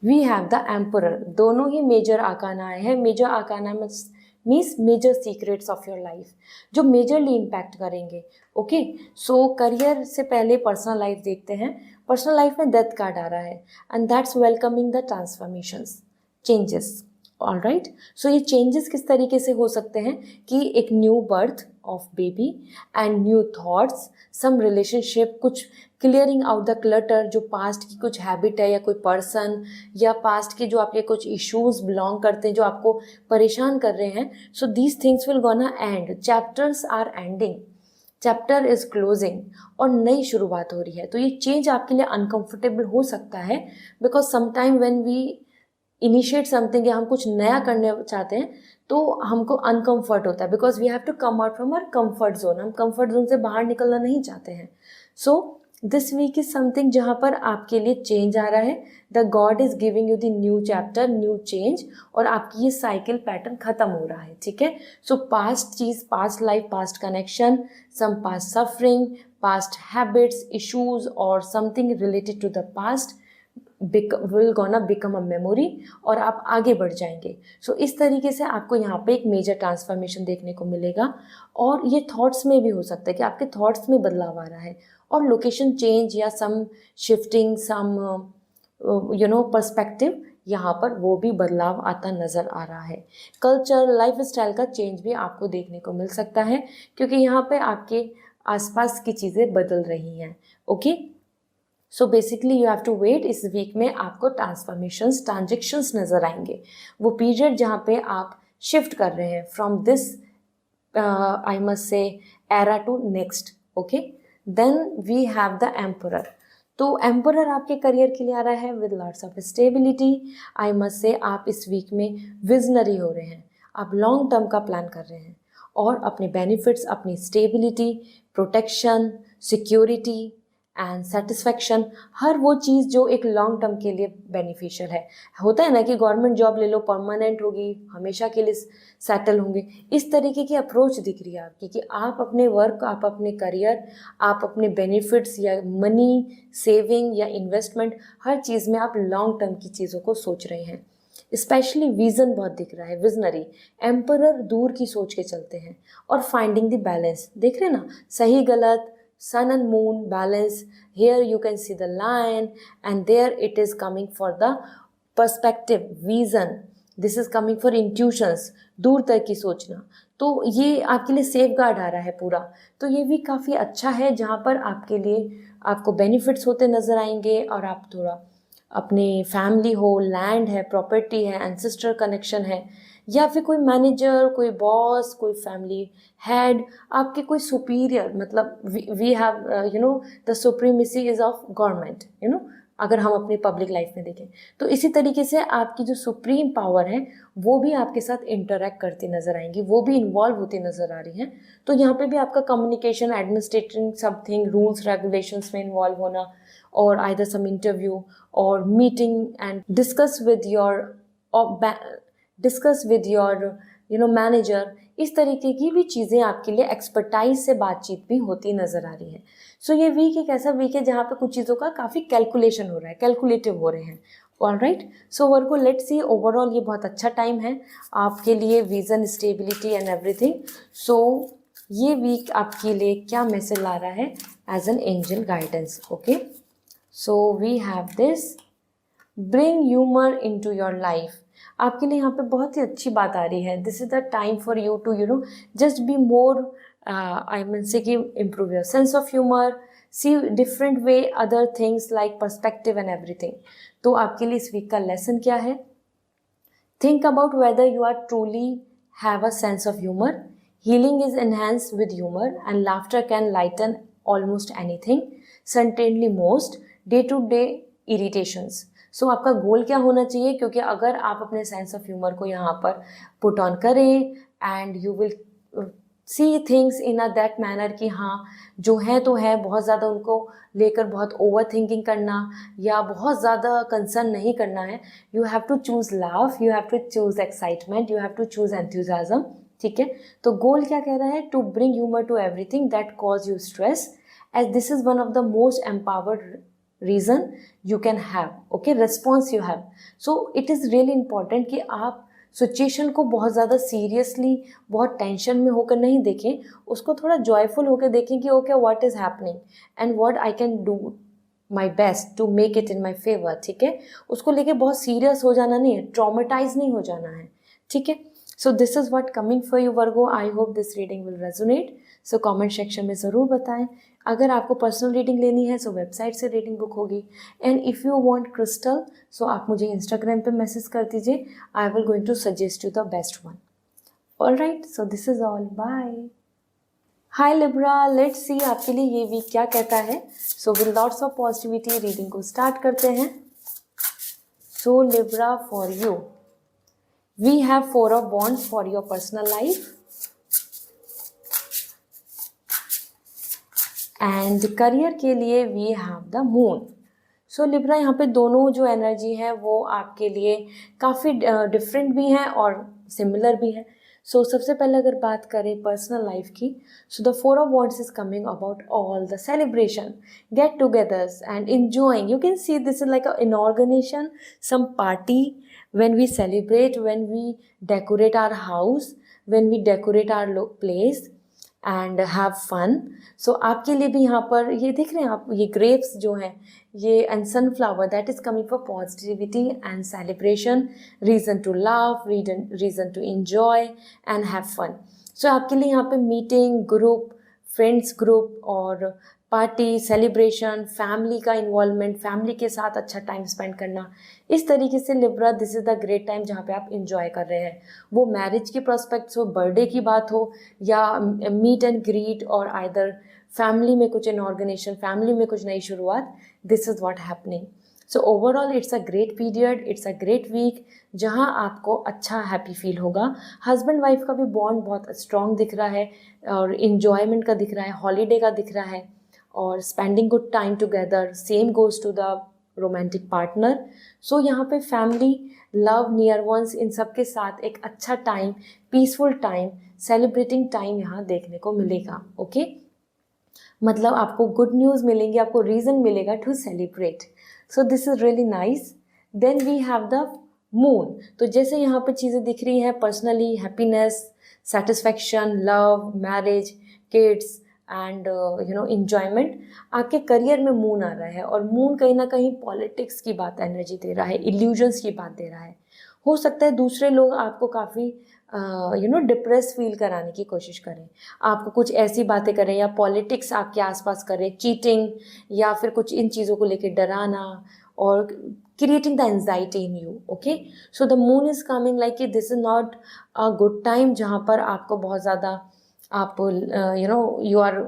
वी हैव द एम्परर, दोनों ही मेजर आर्काना है। Major arcana means major secrets of your life, जो मेजरली इम्पैक्ट करेंगे। ओके, सो करियर से पहले पर्सनल लाइफ देखते हैं। पर्सनल लाइफ में डेथ कार्ड आ रहा है and that's welcoming the transformations, changes. All right, so ये चेंजेस किस तरीके से हो सकते हैं कि एक new birth of baby and new thoughts, some relationship, कुछ क्लियरिंग आउट द क्लटर, जो पास्ट की कुछ हैबिट है या कोई पर्सन या पास्ट के जो आपके कुछ इश्यूज बिलोंग करते हैं जो आपको परेशान कर रहे हैं। So these things will gonna end, chapters are ending, chapter is closing, और नई शुरुआत हो रही है। तो ये चेंज आपके लिए अनकंफर्टेबल हो सकता है because sometime when we initiate something या हम कुछ नया करने चाहते हैं तो हमको अनकंफर्ट होता है because we have to come out from our comfort zone, हम कंफर्ट जोन से बाहर निकलना नहीं चाहते हैं। So this week is something जहाँ पर आपके लिए चेंज आ रहा है, the God is giving you the new chapter, new change, और आपकी ये साइकिल पैटर्न खत्म हो रहा है। ठीक है, सो पास्ट चीज, past life, past connection, some past suffering, past habits, issues और something related to the past will gonna become a memory, और आप आगे बढ़ जाएंगे। सो इस तरीके से आपको यहाँ पे एक मेजर ट्रांसफॉर्मेशन देखने को मिलेगा। और ये थॉट्स में भी हो सकता है कि आपके थॉट्स में बदलाव आ रहा है, और लोकेशन चेंज या सम शिफ्टिंग, सम पर्सपेक्टिव, यहाँ पर वो भी बदलाव आता नज़र आ रहा है। कल्चर, लाइफ स्टाइल का चेंज भी आपको देखने को मिल सकता है क्योंकि यहाँ पे आपके आसपास की चीज़ें बदल रही हैं। Okay, so basically you have to wait. इस वीक में आपको ट्रांसफॉर्मेशंस, ट्रांजेक्शंस नज़र आएंगे, वो पीरियड जहाँ पे आप शिफ्ट कर रहे हैं from this I must say era to next. Okay, then we have the emperor. तो एम्परर आपके करियर के लिए आ रहा है with lots of stability. I must say आप इस वीक में विजनरी हो रहे हैं, आप लॉन्ग टर्म का प्लान कर रहे हैं और अपने बेनिफिट्स, अपनी stability, protection, security and satisfaction, हर वो चीज़ जो एक लॉन्ग टर्म के लिए बेनिफिशियल है। होता है ना कि गवर्नमेंट जॉब ले लो, परमानेंट होगी, हमेशा के लिए सेटल होंगे, इस तरीके की अप्रोच दिख रही है आपकी कि आप अपने वर्क, आप अपने करियर, आप अपने बेनिफिट्स या मनी सेविंग या इन्वेस्टमेंट, हर चीज़ में आप लॉन्ग टर्म की चीज़ों को सोच रहे हैं। स्पेशली विजन बहुत दिख रहा है, विजनरी। एम्परर दूर की सोच के चलते हैं। और फाइंडिंग द बैलेंस, देख रहे हैं ना, सही गलत, sun and moon balance, here you can see the line and there it is coming for the perspective, vision, this is coming for intuitions, दूर तक की सोचना। तो ये आपके लिए सेफ गार्ड आ रहा है पूरा। तो ये भी काफ़ी अच्छा है जहाँ पर आपके लिए आपको बेनिफिट्स होते नज़र आएंगे और आप थोड़ा अपने फैमिली हो, लैंड है, प्रॉपर्टी है, एंसेस्टर कनेक्शन है, या फिर कोई मैनेजर, कोई बॉस, कोई फैमिली हेड, आपके कोई सुपीरियर, मतलब we have the supremacy is of government, अगर हम अपनी पब्लिक लाइफ में देखें तो इसी तरीके से आपकी जो सुप्रीम पावर है वो भी आपके साथ इंटरेक्ट करती नज़र आएंगी, वो भी इन्वॉल्व होती नज़र आ रही हैं। तो यहाँ पे भी आपका communication, administrating something, rules regulations में इन्वॉल्व होना, और आइदर सम इंटरव्यू और meeting and discuss with your manager, इस तरीके की भी चीज़ें आपके लिए एक्सपर्टाइज से बातचीत भी होती नज़र आ रही है। सो ये वीक एक ऐसा वीक है जहाँ पे कुछ चीज़ों का काफ़ी कैलकुलेशन हो रहा है, कैलकुलेटिव हो रहे हैं। All right, so Virgo let's see, overall ये बहुत अच्छा टाइम है आपके लिए, vision, stability and everything. So ये वीक आपके लिए क्या मैसेज ला रहा है as an angel guidance. Okay, so we have this, bring humour into your life. आपके लिए यहाँ पे बहुत ही अच्छी बात आ रही है। This is the time for you to just be more, I mean say कि improve your sense of humour, see different way other things like perspective and everything. तो आपके लिए इस वीक का लेसन क्या है? Think about whether you are truly have a sense of humour. Healing is enhanced with humour and laughter can lighten almost anything, certainly most day to day irritations. सो आपका goal क्या होना चाहिए? क्योंकि अगर आप अपने सेंस ऑफ ह्यूमर को यहाँ पर पुट ऑन करें and you will see things in a that manner कि हाँ जो है तो है, बहुत ज़्यादा उनको लेकर बहुत ओवर थिंकिंग करना या बहुत ज़्यादा कंसर्न नहीं करना है। You have to choose laugh, you have to choose excitement, you have to choose enthusiasm. ठीक है, तो गोल क्या कह रहा है? To bring humour to everything that cause you stress, as this is one of the most empowered reason you can have, okay, response you have. So it is really important कि आप situation को बहुत ज़्यादा seriously, बहुत tension में होकर नहीं देखें, उसको थोड़ा जॉयफुल होकर देखें कि okay what is happening and what I can do my best to make it in my favour. ठीक है, उसको लेके बहुत सीरियस हो जाना नहीं है, ट्रॉमेटाइज नहीं हो जाना है. ठीक है, so this is what coming for you Virgo. I hope this reading will resonate. So comment section में ज़रूर बताएं. अगर आपको पर्सनल रीडिंग लेनी है सो वेबसाइट से रीडिंग बुक होगी. And if you want crystal so आप मुझे इंस्टाग्राम पे मैसेज कर दीजिए. I will going to suggest you the best one. All right, so this is all. Bye. Hi Libra, let's see आपके लिए ये वीक क्या कहता है. So with lots of positivity reading को स्टार्ट करते हैं. So Libra, for you we have 4 of Wands for your personal life. And career के लिए we have the Moon. So Libra, यहाँ पे दोनों जो एनर्जी है वो आपके लिए काफ़ी डिफरेंट भी हैं और सिमिलर भी हैं. सो सबसे पहले अगर बात करें पर्सनल लाइफ की, so the 4 of Wands is coming about all the celebration, get togethers and enjoying. You can see this is like an organization, some party when we celebrate, when we decorate our house, when we decorate our place and have fun. So आपके लिए भी यहाँ पर ये देख रहे हैं आप, ये ग्रेप्स जो हैं ये and sunflower, that is coming for positivity and celebration, reason to love, reason to enjoy and have fun. So आपके लिए यहाँ पे मीटिंग, ग्रुप, फ्रेंड्स ग्रुप और पार्टी, सेलिब्रेशन, फैमिली का इन्वॉल्वमेंट, फैमिली के साथ अच्छा टाइम स्पेंड करना, इस तरीके से Libra this is the great time जहाँ पे आप इंजॉय कर रहे हैं. वो मैरिज के प्रोस्पेक्ट्स हो, बर्थडे की बात हो, या मीट एंड ग्रीट, और आइदर फैमिली में कुछ इनऑर्गेनाइजेशन, फैमिली में कुछ नई शुरुआत, this is what happening. So overall it's a great period, it's a great week जहाँ आपको अच्छा हैप्पी फील होगा. हस्बैंड वाइफ का भी बॉन्ड बहुत स्ट्रॉन्ग दिख रहा है और इन्जॉयमेंट का दिख रहा है, हॉलीडे का दिख रहा है, और spending good time together. Same goes to the romantic partner. So यहाँ पे फैमिली, लव, नियर वंस, इन सब के साथ एक अच्छा time, peaceful time, celebrating time यहाँ देखने को मिलेगा. ओके, मतलब आपको गुड न्यूज़ मिलेंगी, आपको रीज़न मिलेगा to celebrate. So this is really nice. Then we have the moon. तो जैसे यहाँ पे चीज़ें दिख रही हैं, personally happiness, satisfaction, love, marriage, kids and enjoyment. आपके करियर में मून आ रहा है, और मून कहीं ना कहीं पॉलिटिक्स की बात एनर्जी दे रहा है, इल्यूजन्स की बात दे रहा है. हो सकता है दूसरे लोग आपको काफ़ी डिप्रेस फील कराने की कोशिश करें, आपको कुछ ऐसी बातें करें, या पॉलिटिक्स आपके आसपास करें, चीटिंग, या फिर कुछ इन चीज़ों को लेकर डराना, और creating the anxiety in you. Okay, so the moon is coming like this is not a good time जहाँ पर आपको बहुत ज़्यादा आप you are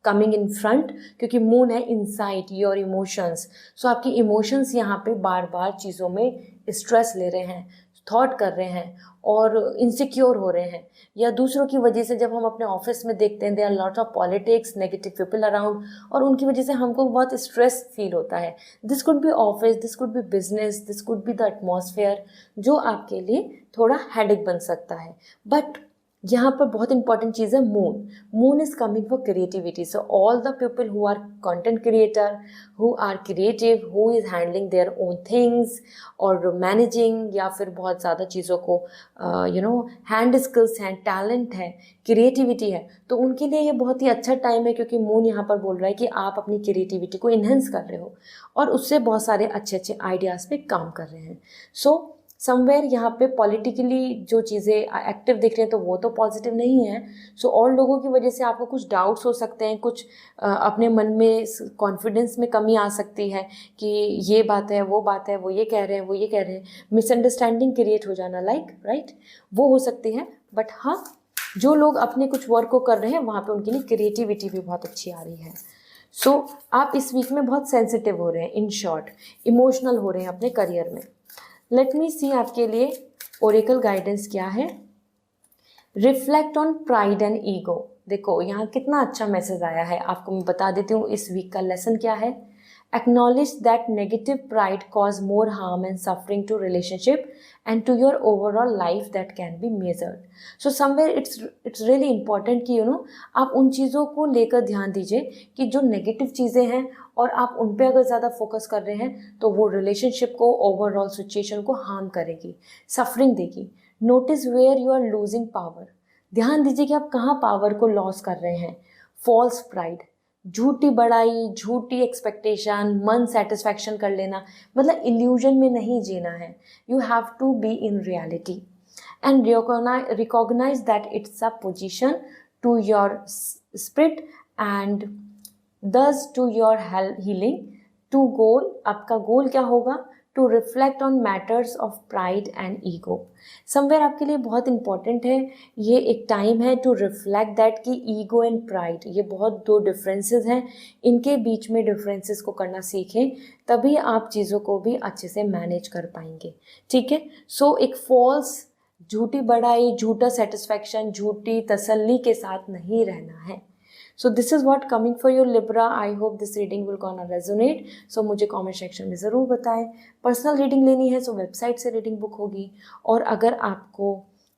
coming in front, क्योंकि मून है इनसाइड योर इमोशंस. सो आपकी इमोशंस यहाँ पे बार बार चीज़ों में स्ट्रेस ले रहे हैं, थॉट कर रहे हैं और इनसिक्योर हो रहे हैं, या दूसरों की वजह से जब हम अपने ऑफिस में देखते हैं, they are lot of politics, negative people around, और उनकी वजह से हमको बहुत स्ट्रेस फील होता है. This could be office, this could be business, this could be the atmosphere, जो आपके लिए थोड़ा हेडेक बन सकता है. बट यहाँ पर बहुत इंपॉर्टेंट चीज़ है moon is coming for creativity. So all the people who are content creator, who are creative, who is handling their own things और मैनेजिंग, या फिर बहुत ज़्यादा चीज़ों को हैंड स्किल्स हैं, टैलेंट है, क्रिएटिविटी है, तो उनके लिए ये बहुत ही अच्छा टाइम है, क्योंकि मून यहाँ पर बोल रहा है कि आप अपनी क्रिएटिविटी को इन्हेंस कर रहे हो और उससे बहुत सारे अच्छे अच्छे आइडियाज़ पे काम कर रहे हैं. सो समवेयर यहाँ पे पॉलिटिकली जो चीज़ें एक्टिव दिख रहे हैं तो वो तो पॉजिटिव नहीं है. सो और लोगों की वजह से आपको कुछ डाउट्स हो सकते हैं, कुछ अपने मन में कॉन्फिडेंस में कमी आ सकती है कि ये बात है, वो बात है, वो ये कह रहे हैं, वो ये कह रहे हैं, मिसअंडरस्टैंडिंग क्रिएट हो जाना राइट, वो हो सकती है. बट हाँ, जो लोग अपने कुछ वर्क को कर रहे हैं वहाँ पर उनके लिए क्रिएटिविटी भी बहुत अच्छी आ रही है. सो आप इस वीक में बहुत सेंसिटिव हो रहे हैं, इन शॉर्ट इमोशनल हो रहे हैं अपने करियर में. लेट मी सी आपके लिए ओरेकल गाइडेंस क्या है. Reflect on pride and ego. देखो यहाँ कितना अच्छा मैसेज आया है, आपको मैं बता देती हूँ इस वीक का लेसन क्या है. Acknowledge that negative pride cause more harm and suffering to relationship and to your overall life that can be measured. So somewhere it's really important कि आप उन चीज़ों को लेकर ध्यान दीजिए कि जो नेगेटिव चीज़ें हैं और आप उन पे अगर ज़्यादा फोकस कर रहे हैं तो वो रिलेशनशिप को, ओवरऑल सिचुएशन को हार्म करेगी, सफरिंग देगी. Notice where you are losing power. ध्यान दीजिए कि आप कहाँ पावर को लॉस कर रहे हैं. फॉल्स प्राइड, झूठी बड़ाई, झूठी एक्सपेक्टेशन, मन सेटिस्फैक्शन कर लेना, मतलब इल्यूजन में नहीं जीना है. You have to be in reality and recognise that it's a position to your spirit and thus to your healing. To goal, आपका गोल क्या होगा? To reflect on matters of pride and ego. Somewhere आपके लिए बहुत important है, ये एक time है टू रिफ्लेक्ट दैट कि ईगो एंड प्राइड ये बहुत दो डिफरेंसेस हैं, इनके बीच में डिफरेंसेस को करना सीखें, तभी आप चीज़ों को भी अच्छे से मैनेज कर पाएंगे. ठीक है. सो एक फॉल्स, झूठी बड़ाई, झूठा सेटिस्फैक्शन, झूठी तसल्ली के साथ नहीं रहना है. So this is what coming for you Libra. I hope this reading will gonna resonate. So मुझे comment section में ज़रूर बताएं. पर्सनल रीडिंग लेनी है सो वेबसाइट से रीडिंग बुक होगी, और अगर आपको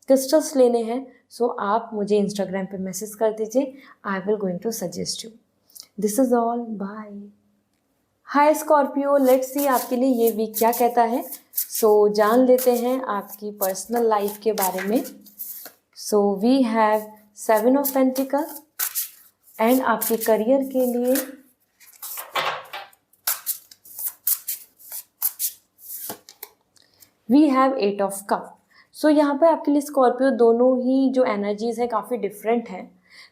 क्रिस्टल्स लेने हैं सो आप मुझे इंस्टाग्राम पे मैसेज कर दीजिए. I will going to suggest you. This is all. Bye. Hi Scorpio, let's see आपके लिए ये वीक क्या कहता है. सो जान लेते हैं आपकी पर्सनल लाइफ के बारे में. So we have 7 of pentacles and आपके करियर के लिए we have 8 of cup. So यहाँ पे आपके लिए स्कॉर्पियो दोनों ही जो एनर्जीज है काफ़ी डिफरेंट हैं.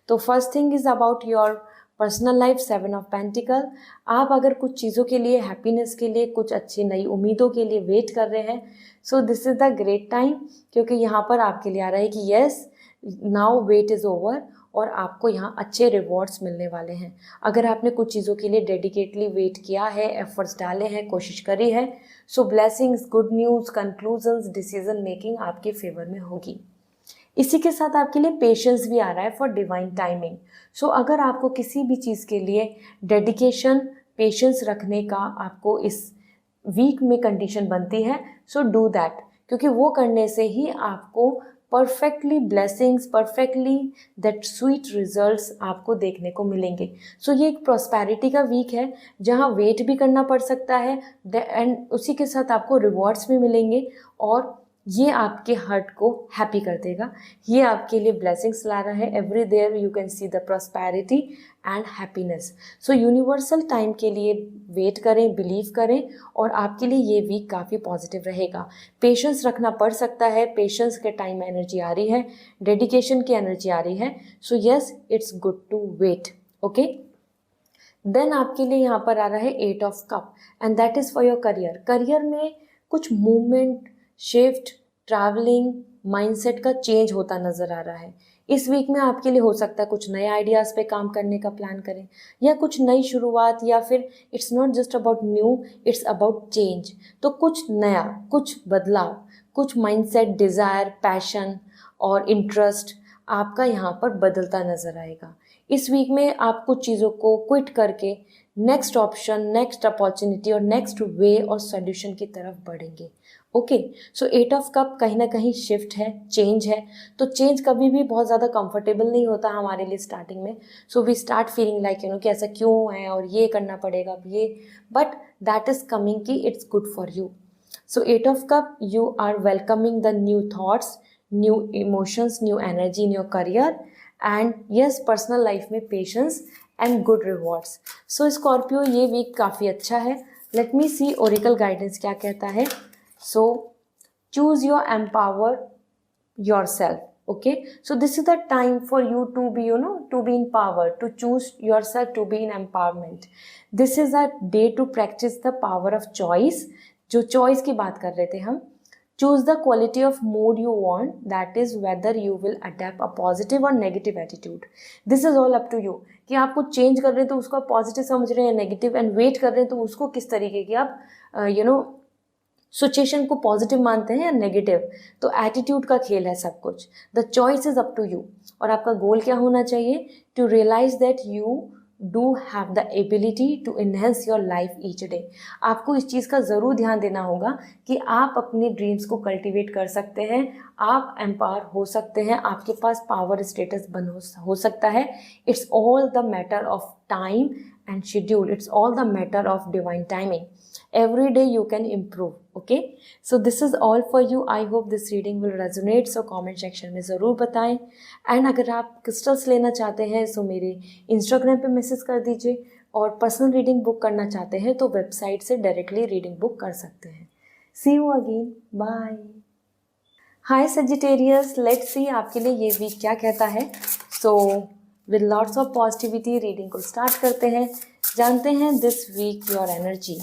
तो first thing is about your personal life, 7 of pentacle. आप अगर कुछ चीज़ों के लिए, हैप्पीनेस के लिए, कुछ अच्छी नई उम्मीदों के लिए वेट कर रहे हैं, so this is the great time, क्योंकि यहाँ पर आपके लिए आ रहा है कि yes now wait is over और आपको यहाँ अच्छे रिवॉर्ड्स मिलने वाले हैं. अगर आपने कुछ चीज़ों के लिए डेडिकेटली वेट किया है, एफर्ट्स डाले हैं, कोशिश करी है, so blessings, good news, conclusions, decision making आपके फेवर में होगी. इसी के साथ आपके लिए पेशेंस भी आ रहा है फॉर डिवाइन टाइमिंग. सो अगर आपको किसी भी चीज़ के लिए डेडिकेशन, पेशेंस रखने का आपको इस वीक में कंडीशन बनती है, सो डू दैट, क्योंकि वो करने से ही आपको perfectly blessings, perfectly that sweet results आपको देखने को मिलेंगे. सो ये एक प्रॉस्पेरिटी का वीक है जहाँ वेट भी करना पड़ सकता है एंड उसी के साथ आपको रिवॉर्ड्स भी मिलेंगे, और ये आपके हार्ट को हैप्पी कर देगा. ये आपके लिए ब्लेसिंग्स ला रहा है. Every there you can see the prosperity and happiness. So universal time के लिए वेट करें, बिलीव करें, और आपके लिए ये वीक काफ़ी पॉजिटिव रहेगा. पेशेंस रखना पड़ सकता है, पेशेंस के टाइम एनर्जी आ रही है, डेडिकेशन की एनर्जी आ रही है. So yes, it's good to wait. Okay. Then आपके लिए यहाँ पर आ रहा है 8 of cup and that is for your career. Career में कुछ मूवमेंट, शिफ्ट, ट्रैवलिंग, माइंडसेट का चेंज होता नज़र आ रहा है. इस वीक में आपके लिए हो सकता है कुछ नए आइडियाज़ पे काम करने का प्लान करें, या कुछ नई शुरुआत, या फिर it's not just about new, it's about change. तो कुछ नया, कुछ बदलाव, कुछ माइंडसेट, डिज़ायर, पैशन और इंटरेस्ट आपका यहाँ पर बदलता नज़र आएगा. इस वीक में आप कुछ चीज़ों को क्विट करके नेक्स्ट ऑप्शन, नेक्स्ट अपॉर्चुनिटी और नेक्स्ट वे और सोल्यूशन की तरफ बढ़ेंगे. ओके. सो 8 ऑफ कप कहीं ना कहीं शिफ्ट है, चेंज है. तो चेंज कभी भी बहुत ज़्यादा कंफर्टेबल नहीं होता हमारे लिए स्टार्टिंग में. So we start feeling like कि ऐसा क्यों है और ये करना पड़ेगा अब ये, बट दैट इज़ कमिंग कि it's good for you. So 8 of cup, you are welcoming the new thoughts, new emotions, new energy in your career, and yes, personal life में patience and good rewards. So Scorpio, ये week काफ़ी अच्छा है. Let me see oracle guidance क्या कहता है. So choose your empower yourself. Okay, so this is the time for you to be to be in power, to choose yourself, to be in empowerment. This is a day to practice the power of choice. जो choice की बात कर रहे थे हम. Choose the quality of mood you want, that is whether you will adapt a positive or negative attitude. This is all up to you कि आप कुछ चेंज कर रहे हैं तो उसको पॉजिटिव समझ रहे हैं, नेगेटिव, एंड वेट कर रहे हैं तो उसको किस तरीके की आप सिचुएशन को पॉजिटिव मानते हैं या नेगेटिव. तो एटीट्यूड का खेल है सब कुछ. The choice is up to you. और आपका गोल क्या होना चाहिए? To realise that you do have the ability to enhance your life each day. आपको इस चीज़ का ज़रूर ध्यान देना होगा कि आप अपने ड्रीम्स को कल्टिवेट कर सकते हैं, आप एम्पावर हो सकते हैं, आपके पास पावर स्टेटस हो सकता है। It's all the matter of time and schedule. It's all the matter of divine timing. Every day you can improve. Okay, so this is all for you. I hope this reading will resonate. So comment section में ज़रूर बताएं। And अगर आप crystals लेना चाहते हैं so मेरे Instagram पे मैसेज कर दीजिए, और पर्सनल रीडिंग बुक करना चाहते हैं तो वेबसाइट से डायरेक्टली रीडिंग बुक कर सकते हैं। See you again. Bye. Hi Sagittarius, let's see आपके लिए ये वीक क्या कहता है। So with lots of positivity reading को स्टार्ट करते हैं, जानते हैं this week your energy.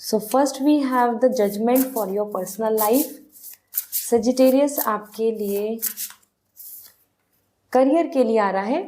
So first we have the judgement for your personal life. Sagittarius आपके लिए करियर के लिए आ रहा है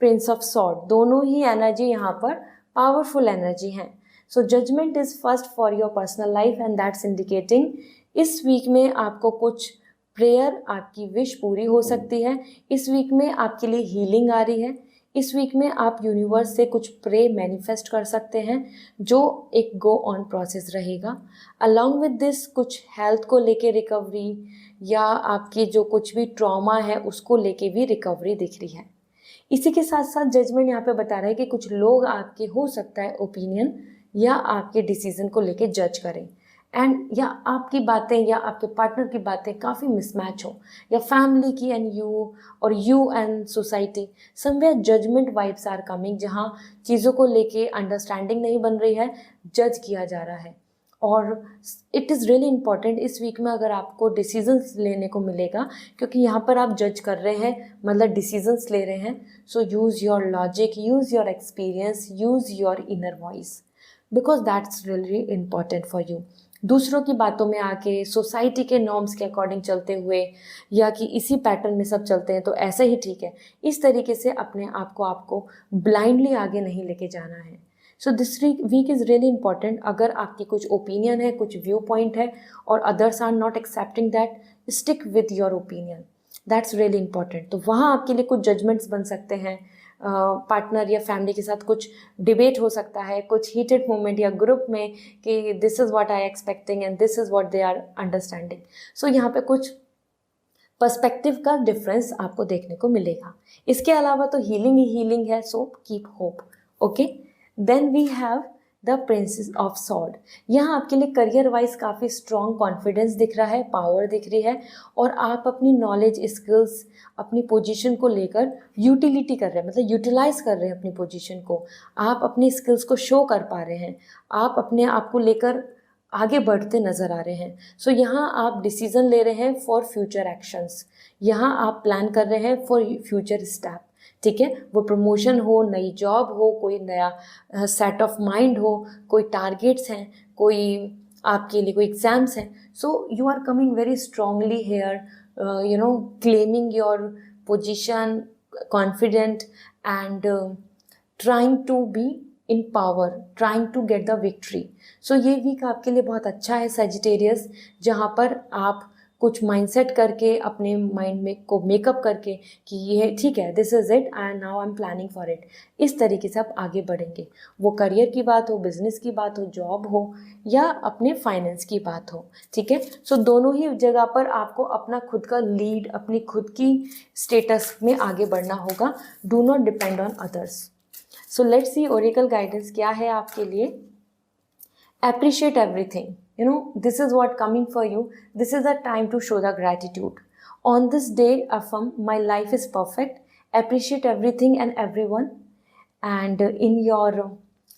प्रिंस ऑफ सॉर्ड। दोनों ही एनर्जी यहाँ पर पावरफुल एनर्जी हैं। So judgement is first for your personal life and that's indicating इस वीक में आपको कुछ प्रेयर, आपकी विश पूरी हो सकती है। इस वीक में आपके लिए हीलिंग आ रही है। इस वीक में आप यूनिवर्स से कुछ प्रे मैनिफेस्ट कर सकते हैं जो एक गो ऑन प्रोसेस रहेगा। अलॉन्ग विद दिस कुछ हेल्थ को लेके रिकवरी या आपकी जो कुछ भी ट्रॉमा है उसको लेके भी रिकवरी दिख रही है। इसी के साथ साथ जजमेंट यहाँ पे बता रहा है कि कुछ लोग आपके हो सकता है ओपिनियन या आपके डिसीजन को लेके जज करें, एंड या आपकी बातें या आपके पार्टनर की बातें काफ़ी मिसमैच हो, या फैमिली की एंड यू और you and society somewhere judgement vibes are coming, जहाँ चीज़ों को लेके अंडरस्टैंडिंग नहीं बन रही है, जज किया जा रहा है। और इट इज़ रियली इम्पॉर्टेंट इस वीक में अगर आपको डिसीजंस लेने को मिलेगा, क्योंकि यहाँ पर आप जज कर रहे हैं मतलब डिसीजंस ले रहे हैं। So use your logic, use your experience, use your inner voice, because that's really important for you. दूसरों की बातों में आके, सोसाइटी के नॉर्म्स के अकॉर्डिंग चलते हुए, या कि इसी पैटर्न में सब चलते हैं तो ऐसे ही ठीक है, इस तरीके से अपने आप को आपको ब्लाइंडली आगे नहीं लेके जाना है। So this week is really important. अगर आपकी कुछ ओपिनियन है, कुछ व्यू पॉइंट है और others are not accepting that, stick with your opinion, that's really important. तो वहाँ आपके लिए कुछ जजमेंट्स बन सकते हैं, पार्टनर या फैमिली के साथ कुछ डिबेट हो सकता है, कुछ हीटेड मोमेंट या ग्रुप में कि this is what I expecting and this is what they are understanding. So यहाँ पे कुछ पर्सपेक्टिव का डिफरेंस आपको देखने को मिलेगा। इसके अलावा तो हीलिंग ही हीलिंग है, so keep hope. Okay, then we have the princess of sword. यहाँ आपके लिए करियर वाइज काफ़ी स्ट्रॉन्ग कॉन्फिडेंस दिख रहा है, पावर दिख रही है, और आप अपनी नॉलेज, स्किल्स, अपनी पोजीशन को लेकर यूटिलिटी कर रहे हैं, मतलब यूटिलाइज कर रहे हैं अपनी पोजीशन को। आप अपनी स्किल्स को शो कर पा रहे हैं, आप अपने आप को लेकर आगे बढ़ते नज़र आ रहे हैं। सो यहाँ आप डिसीज़न ले रहे हैं फॉर फ्यूचर एक्शंस, यहाँ आप प्लान कर रहे हैं फॉर फ्यूचर स्टेप। ठीक है, वो प्रमोशन हो, नई जॉब हो, कोई नया सेट ऑफ माइंड हो, कोई टारगेट्स हैं, कोई आपके लिए कोई एग्जाम्स हैं। So you are coming very strongly here, claiming your position, confident, and trying to be in power, trying to get the victory. So ये वीक आपके लिए बहुत अच्छा है सजिटेरियस, जहाँ पर आप कुछ माइंडसेट करके अपने माइंड में को मेकअप करके कि ये ठीक है, this is it and now I am planning for it, इस तरीके से आप आगे बढ़ेंगे। वो करियर की बात हो, बिजनेस की बात हो, जॉब हो, या अपने फाइनेंस की बात हो। ठीक है, सो दोनों ही जगह पर आपको अपना खुद का लीड, अपनी खुद की स्टेटस में आगे बढ़ना होगा। Do not depend on others. So let's see oracle guidance क्या है आपके लिए। Appreciate everything. This is what coming for you. This is the time to show the gratitude. On this day, affirm, my life is perfect. Appreciate everything and everyone. And in your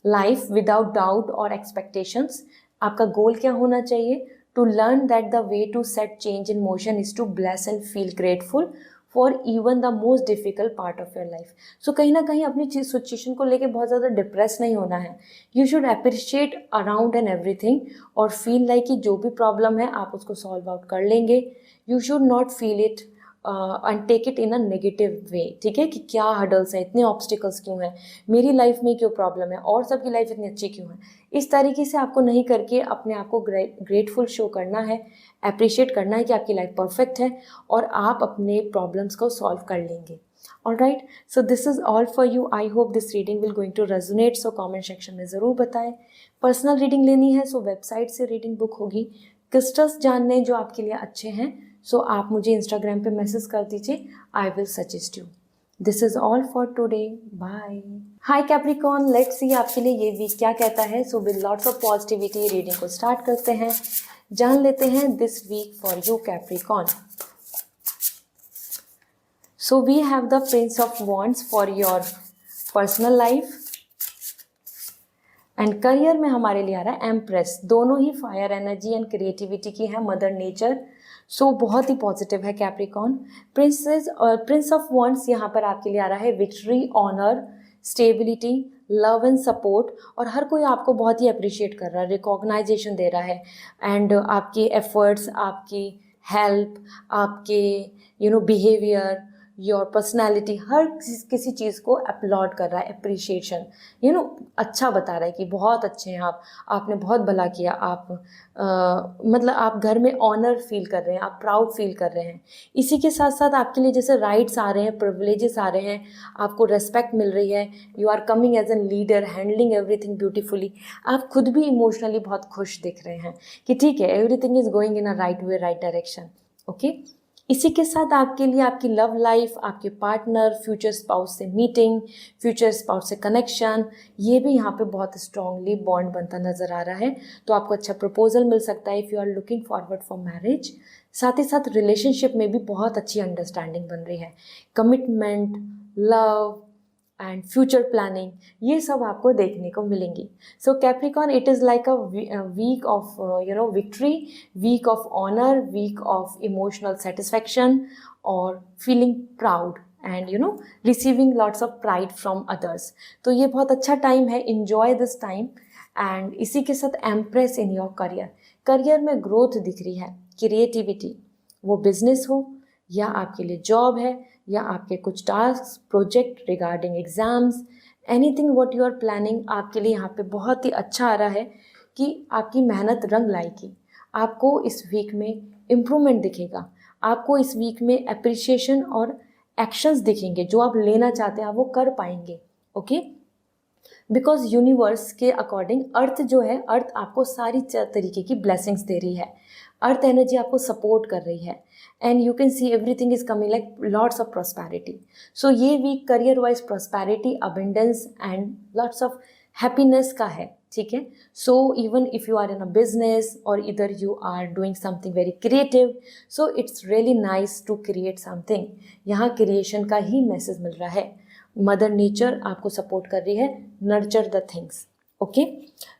life, without doubt or expectations, आपका goal क्या होना चाहिए? To learn that the way to set change in motion is to bless and feel grateful for even the most difficult part of your life. So कहीं ना कहीं अपनी चीज situation को लेके बहुत ज़्यादा डिप्रेस नहीं होना है। You should appreciate around and everything और फील लाइक कि जो भी प्रॉब्लम है आप उसको सॉल्व आउट कर लेंगे। You should not feel it and take it in a negative way. ठीक है, कि क्या हर्डल्स हैं, इतने ऑब्स्टिकल्स क्यों हैं, मेरी लाइफ में क्यों प्रॉब्लम है और सबकी लाइफ इतनी अच्छी क्यों है। इस तरीके से आपको नहीं करके अपने आप को ग्रेटफुल शो करना है, अप्रिशिएट करना है कि आपकी लाइफ परफेक्ट है और आप अपने प्रॉब्लम्स को सॉल्व कर लेंगे। Alright, so this is all for you. I hope this reading will going to resonate. So comment section में ज़रूर बताएं. पर्सनल रीडिंग लेनी है सो वेबसाइट से रीडिंग बुक होगी. क्रिस्टल्स जानने जो आपके लिए अच्छे हैं सो आप मुझे इंस्टाग्राम पे मैसेज कर दीजिए. I will suggest you. This is all for today. Bye. Hi Capricorn, let's see आपके लिए ये वीक क्या कहता है. So with lots of positivity reading को स्टार्ट करते हैं. जान लेते हैं this week for you Capricorn. So we have the prince of wands for your personal life. And career में हमारे लिए आ रहा है एम्प्रेस. दोनों ही फायर एनर्जी एंड क्रिएटिविटी की है, मदर नेचर. सो बहुत ही पॉजिटिव है कैप्रिकॉर्न. प्रिंस ऑफ वॉन्ड्स यहाँ पर आपके लिए आ रहा है victory, honour, stability, love and support. और हर कोई आपको बहुत ही अप्रिशिएट कर रहा है, रिकॉग्नाइजेशन दे रहा है. एंड आपके एफर्ट्स, आपकी हेल्प, आपके बिहेवियर, योर पर्सनैलिटी, हर किसी चीज़ को अपलॉड कर रहा है, अप्रिशिएशन. अच्छा बता रहा है कि बहुत अच्छे हैं आप, आपने बहुत भला किया. आप मतलब आप घर में ऑनर फील कर रहे हैं, आप प्राउड फील कर रहे हैं. इसी के साथ साथ आपके लिए जैसे राइट्स आ रहे हैं, प्रिविलेजेस आ रहे हैं, आपको रेस्पेक्ट मिल रही है. You are coming as an leader, handling everything beautifully. आप खुद भी इमोशनली बहुत खुश दिख रहे हैं कि ठीक है, everything is going in a right way, right direction. Okay. इसी के साथ आपके लिए आपकी लव लाइफ, आपके पार्टनर, फ्यूचर स्पाउस से मीटिंग, फ्यूचर स्पाउस से कनेक्शन, ये भी यहाँ पे बहुत स्ट्रांगली बॉन्ड बनता नज़र आ रहा है. तो आपको अच्छा प्रपोजल मिल सकता है if you are looking forward for marriage. साथ ही साथ रिलेशनशिप में भी बहुत अच्छी अंडरस्टैंडिंग बन रही है. Commitment, love and future planning, ये सब आपको देखने को मिलेंगी. So Capricorn, it is like a week of victory, week of honour, week of emotional satisfaction और feeling proud and receiving lots of pride from others. तो ये बहुत अच्छा टाइम है, इन्जॉय दिस टाइम. एंड इसी के साथ एम्प्रेस इन योर करियर में ग्रोथ दिख रही है, क्रिएटिविटी, वो बिजनेस हो या आपके लिए जॉब है या आपके कुछ task, project regarding exams, anything what you are planning, आपके लिए यहाँ पे बहुत ही अच्छा आ रहा है कि आपकी मेहनत रंग लाएगी. आपको इस वीक में इम्प्रूवमेंट दिखेगा. आपको इस वीक में अप्रिशिएशन और एक्शंस दिखेंगे. जो आप लेना चाहते हैं आप वो कर पाएंगे. ओके. बिकॉज यूनिवर्स के अकॉर्डिंग अर्थ जो है, अर्थ आपको सारी तरीके की ब्लेसिंग्स दे रही है. अर्थ एनर्जी आपको सपोर्ट कर रही है. And you can see everything is coming like lots of prosperity. So ये week career wise prosperity, abundance and lots of happiness का है. ठीक है. So even if you are in a business और इधर you are doing something very creative, so it's really nice to create something. यहाँ creation का ही message मिल रहा है. मदर नेचर आपको सपोर्ट कर रही है. Nurture the things. ओके.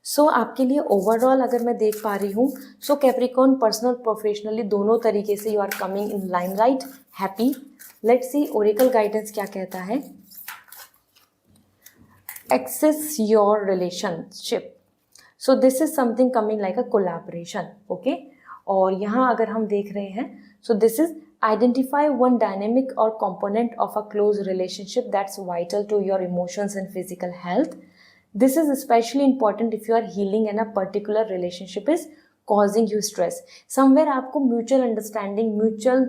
सो आपके लिए ओवरऑल अगर मैं देख पा रही हूँ, सो कैप्रिकॉर्न पर्सनल प्रोफेशनली दोनों तरीके से you are coming in limelight, happy. Let's see oracle guidance क्या कहता है. Access your relationship. So this is something coming like a collaboration. Okay. और यहाँ अगर हम देख रहे हैं, so this is identify one dynamic or component of a close relationship that's vital to your emotions and physical health. This is especially important if you are healing and a particular relationship is causing you stress. Somewhere आपको mutual understanding, mutual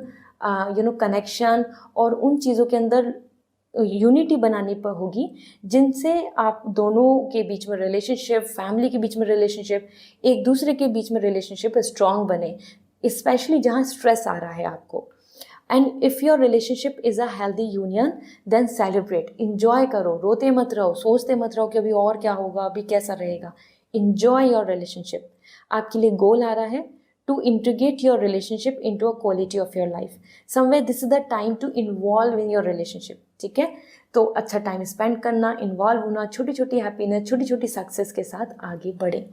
connection और उन चीज़ों के अंदर unity बनानी पर होगी जिनसे आप दोनों के बीच में रिलेशनशिप, फैमिली के बीच में रिलेशनशिप, एक दूसरे के बीच में रिलेशनशिप स्ट्रांग बने. स्पेशली जहाँ स्ट्रेस आ रहा है आपको. And if your relationship is a healthy union then celebrate, enjoy करो. रोते मत रहो, सोचते मत रहो कि अभी और क्या होगा, अभी कैसा रहेगा. Enjoy your relationship. आपके लिए गोल आ रहा है to integrate your relationship into a quality of your life. Somewhere this is the time to involve in your relationship. ठीक है. तो अच्छा टाइम स्पेंड करना, इन्वॉल्व होना, छोटी छोटी हैप्पीनेस, छोटी छोटी सक्सेस के साथ आगे बढ़े.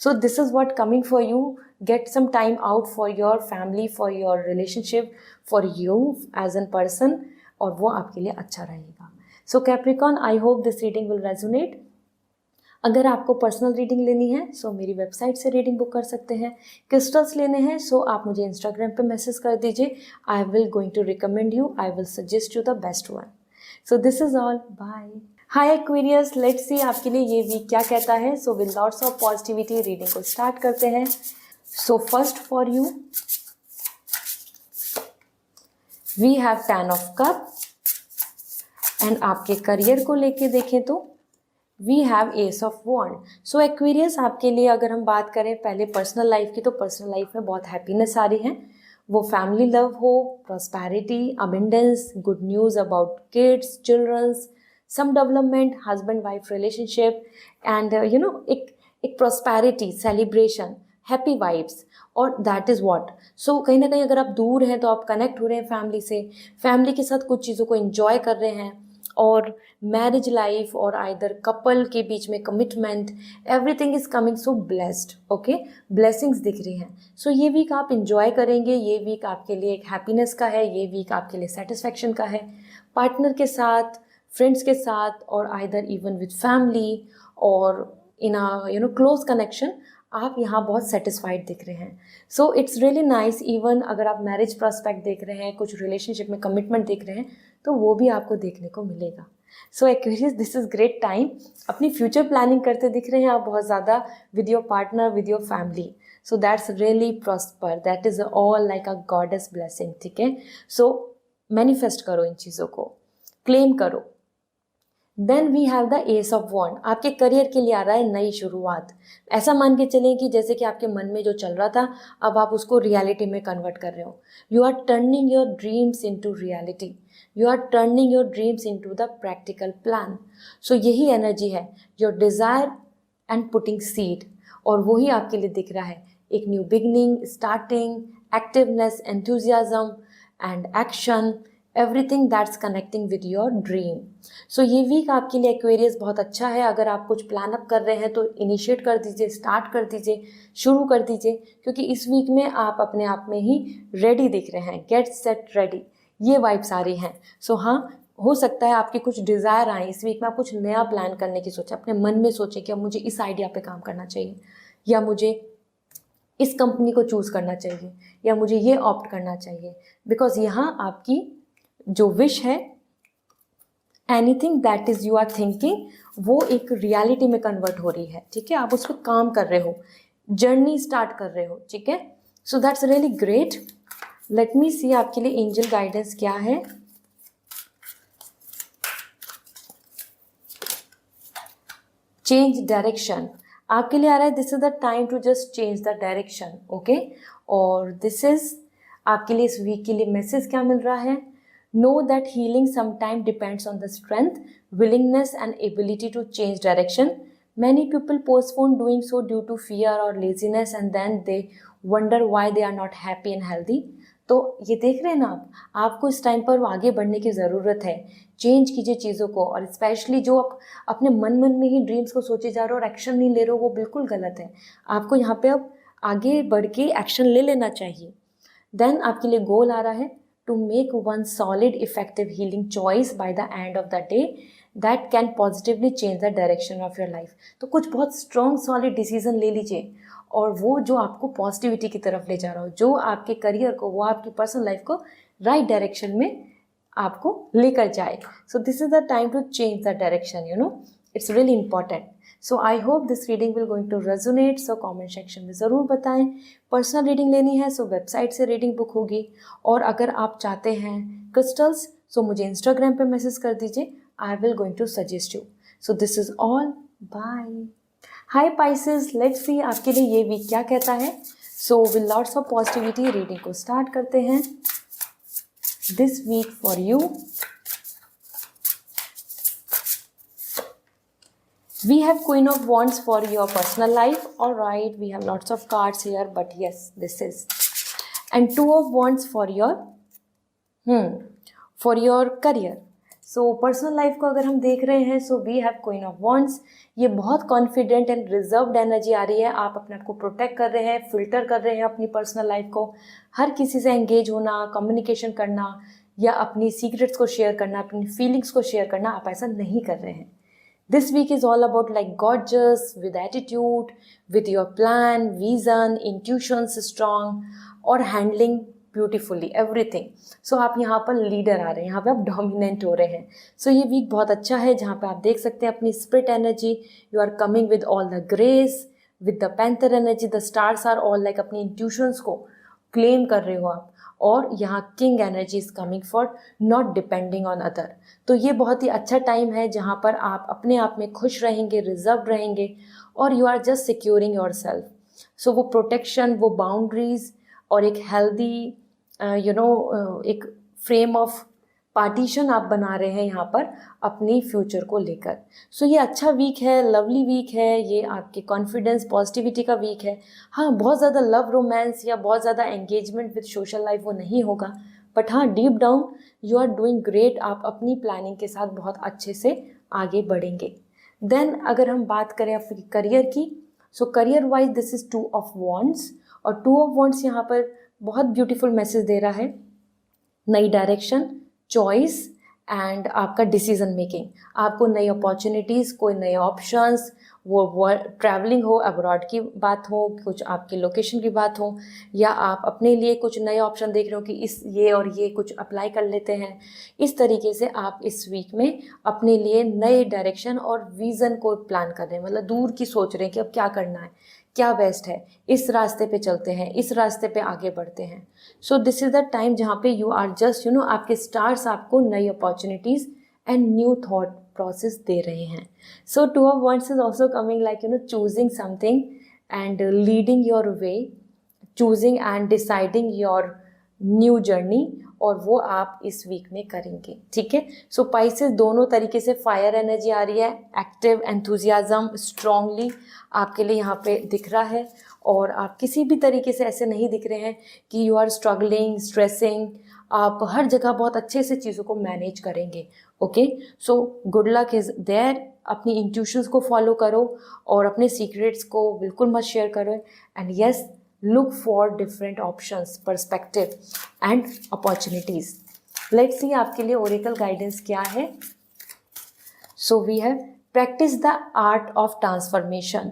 So this is what coming for you. Get some time out for your family, for your relationship, for you as an person, और वो आपके लिए अच्छा रहेगा. So Capricorn, I hope this reading will resonate. अगर आपको पर्सनल रीडिंग लेनी है सो मेरी वेबसाइट से रीडिंग बुक कर सकते हैं. क्रिस्टल्स लेने हैं सो आप मुझे इंस्टाग्राम पे मैसेज कर दीजिए. I will going to recommend you, I will suggest you the best one. So this is all. Bye. Hi Aquarius, let's see आपके लिए ये वीक क्या कहता है. So with lots of positivity reading को स्टार्ट करते हैं. So first for you we have 10 of cup, and आपके करियर को लेके देखें तो we have ace of wand. So Aquarius आपके लिए अगर हम बात करें पहले पर्सनल लाइफ की, तो पर्सनल लाइफ में बहुत हैप्पीनेस आ रही है, वो फैमिली लव हो, prosperity, abundance, good news about kids, childrens, some development, husband wife relationship and एक प्रॉस्पेरिटी, सेलिब्रेशन, हैप्पी वाइब्स। और दैट इज़ व्हाट। सो कहीं ना कहीं अगर आप दूर हैं तो आप कनेक्ट हो रहे हैं फैमिली से, फैमिली के साथ कुछ चीज़ों को एंजॉय कर रहे हैं, और मैरिज लाइफ और आइदर कपल के बीच में commitment, everything is coming so blessed. Okay, blessings दिख रही हैं। सो ये वीक आप इंजॉय करेंगे, ये वीक आपके लिए एक हैप्पीनेस का है, ये वीक आपके लिए सेटिस्फैक्शन का है, पार्टनर के साथ, फ्रेंड्स के साथ, और आइदर इवन विद फैमिली और इन अ क्लोज कनेक्शन आप यहाँ बहुत सेटिस्फाइड दिख रहे हैं। सो इट्स रियली नाइस। इवन अगर आप मैरिज प्रॉस्पेक्ट देख रहे हैं, कुछ रिलेशनशिप में कमिटमेंट देख रहे हैं, तो वो भी आपको देखने को मिलेगा। So Aquarius, this is great time. अपनी फ्यूचर प्लानिंग करते दिख रहे हैं आप बहुत ज़्यादा with your partner, with your family. So that's really prosper, that is all like a goddess blessing. ठीक है, सो मैनिफेस्ट करो इन चीज़ों को, क्लेम करो। Then we have the ace of wand. आपके करियर के लिए आ रहा है नई शुरुआत। ऐसा मान के चलें कि जैसे कि आपके मन में जो चल रहा था, अब आप उसको रियलिटी में कन्वर्ट कर रहे हो। You are turning your dreams into reality, you are turning your dreams into the practical plan. So यही एनर्जी है, your desire and putting seed, और वही आपके लिए दिख रहा है। एक new beginning, starting, activeness, enthusiasm and action, everything that's connecting with your dream. So ये वीक आपके लिए एक्वेरियस बहुत अच्छा है। अगर आप कुछ प्लान अप कर रहे हैं तो इनिशिएट कर दीजिए, स्टार्ट कर दीजिए, शुरू कर दीजिए, क्योंकि इस वीक में आप अपने आप में ही रेडी दिख रहे हैं, गेट सेट रेडी, ये वाइब्स आ रही हैं। सो हाँ, हो सकता है आपके कुछ डिज़ायर आए इस वीक में, आप कुछ नया प्लान करने की सोचें, अपने मन में सोचें कि अब मुझे इस आइडिया पे काम करना चाहिए, या मुझे इस कंपनी को चूज़ करना चाहिए, या मुझे ये ऑप्ट करना चाहिए। बिकॉज यहाँ आपकी जो विश है, anything that is you are thinking, वो एक रियलिटी में कन्वर्ट हो रही है। ठीक है, आप उस पर काम कर रहे हो, जर्नी स्टार्ट कर रहे हो। ठीक है, so that's really great. Let me see आपके लिए एंजल गाइडेंस क्या है। चेंज डायरेक्शन आपके लिए आ रहा है। This is the time to just change the direction. Okay, और दिस इज आपके लिए इस वीक के लिए मैसेज क्या मिल रहा है। Know that healing sometimes depends on the strength, willingness and ability to change direction. Many people postpone doing so due to fear or laziness, and then they wonder why they are not happy and healthy. तो ये देख रहे हैं ना आपको इस time पर आगे बढ़ने की ज़रूरत है। चेंज कीजिए चीज़ों को, और स्पेशली जो आप अपने मन में ही ड्रीम्स को सोचे जा रहे हो और एक्शन नहीं ले रहे हो, वो बिल्कुल गलत है। आपको यहाँ पे अब आगे बढ़ के एक्शन ले लेना चाहिए। देन आपके लिए गोल आ रहा है to make one solid effective healing choice by the end of the day that can positively change the direction of your life. तो कुछ बहुत strong solid decision ले लीजिए, और वो जो आपको पॉजिटिविटी की तरफ ले जा रहा हो, जो आपके करियर को, वो आपकी पर्सनल लाइफ को राइट डायरेक्शन में आपको लेकर जाए। So this is the time to change the direction, you know, it's really important. So I hope this reading will going to resonate. So comment section में ज़रूर बताएं। पर्सनल रीडिंग लेनी है सो वेबसाइट से रीडिंग बुक होगी, और अगर आप चाहते हैं क्रिस्टल्स सो मुझे इंस्टाग्राम पे मैसेज कर दीजिए, I will going to suggest you. So this is all, bye. Hi Pisces, let's see आपके लिए ये वीक क्या कहता है। So with lots of positivity reading को स्टार्ट करते हैं। This week for you, we have Queen of Wands for your personal life. All right, we have lots of cards here, but yes, this is, and Two of Wands for your career. So personal life को अगर हम देख रहे हैं, so we have queen of wands. ये बहुत confident and reserved energy आ रही है। आप अपने आप को प्रोटेक्ट कर रहे हैं, फिल्टर कर रहे हैं अपनी पर्सनल लाइफ को। हर किसी से एंगेज होना, कम्युनिकेशन करना, या अपनी सीक्रेट्स को शेयर करना, अपनी फीलिंग्स को शेयर करना, आप ऐसा नहीं कर रहे हैं। This week is all about like gorgeous, with attitude, with your plan, vision, intuitions strong, और handling beautifully everything. So आप यहाँ पर लीडर आ रहे हैं, यहाँ पे आप डोमिनेंट हो रहे हैं। So ये वीक बहुत अच्छा है, जहाँ पे आप देख सकते हैं अपनी spirit energy, you are coming with all the grace, with the panther energy, the stars are all like अपनी इंट्यूशंस को क्लेम कर रहे हो आप। और यहाँ king energy is coming for not depending on other. तो ये बहुत ही अच्छा टाइम है जहाँ पर आप अपने आप में खुश रहेंगे, रिजर्व रहेंगे, और you are just securing your self. So वो प्रोटेक्शन, वो बाउंड्रीज और एक हेल्दी एक फ्रेम ऑफ पार्टीशन आप बना रहे हैं यहाँ पर अपनी फ्यूचर को लेकर। सो ये अच्छा वीक है, लवली वीक है, ये आपके कॉन्फिडेंस पॉजिटिविटी का वीक है। हाँ, बहुत ज़्यादा लव रोमांस या बहुत ज़्यादा एंगेजमेंट विद सोशल लाइफ वो नहीं होगा, बट हाँ, deep down you are doing great. आप अपनी प्लानिंग के साथ बहुत अच्छे से आगे बढ़ेंगे। देन अगर हम बात करें आपकी करियर की, सो career wise this is 2 of wands, और 2 ऑफ वॉन्ड्स यहाँ पर बहुत ब्यूटीफुल मैसेज दे रहा है, नई डायरेक्शन, चॉइस एंड आपका डिसीजन मेकिंग। आपको नई अपॉर्चुनिटीज़, कोई नए ऑप्शंस, वो ट्रैवलिंग हो, अब्रॉड की बात हो, कुछ आपकी लोकेशन की बात हो, या आप अपने लिए कुछ नए ऑप्शन देख रहे हो कि ये और ये कुछ अप्लाई कर लेते हैं। इस तरीके से आप इस वीक में अपने लिए नए डायरेक्शन और विज़न को प्लान कर रहे हैं, मतलब दूर की सोच रहे हैं कि अब क्या करना है, क्या बेस्ट है, इस रास्ते पे चलते हैं, इस रास्ते पे आगे बढ़ते हैं। So this is the time जहाँ पे यू आर जस्ट आपके स्टार्स आपको नई opportunities and new thought process दे रहे हैं। So 2 of wands is also coming like choosing something and leading your way, choosing and deciding your new journey, और वो आप इस वीक में करेंगे। ठीक है। सो पाइसेस दोनों तरीके से फायर एनर्जी आ रही है, एक्टिव एंथुजियाज्म स्ट्रांगली आपके लिए यहाँ पे दिख रहा है, और आप किसी भी तरीके से ऐसे नहीं दिख रहे हैं कि यू आर स्ट्रगलिंग, स्ट्रेसिंग। आप हर जगह बहुत अच्छे से चीज़ों को मैनेज करेंगे। Okay, so good luck is there. अपनी इंट्यूशंस को फॉलो करो और अपने सीक्रेट्स को बिल्कुल मत शेयर करो, and yes, look for different options, perspective and opportunities. Let's see आपके लिए oracle guidance क्या है. So we have practice the art of transformation.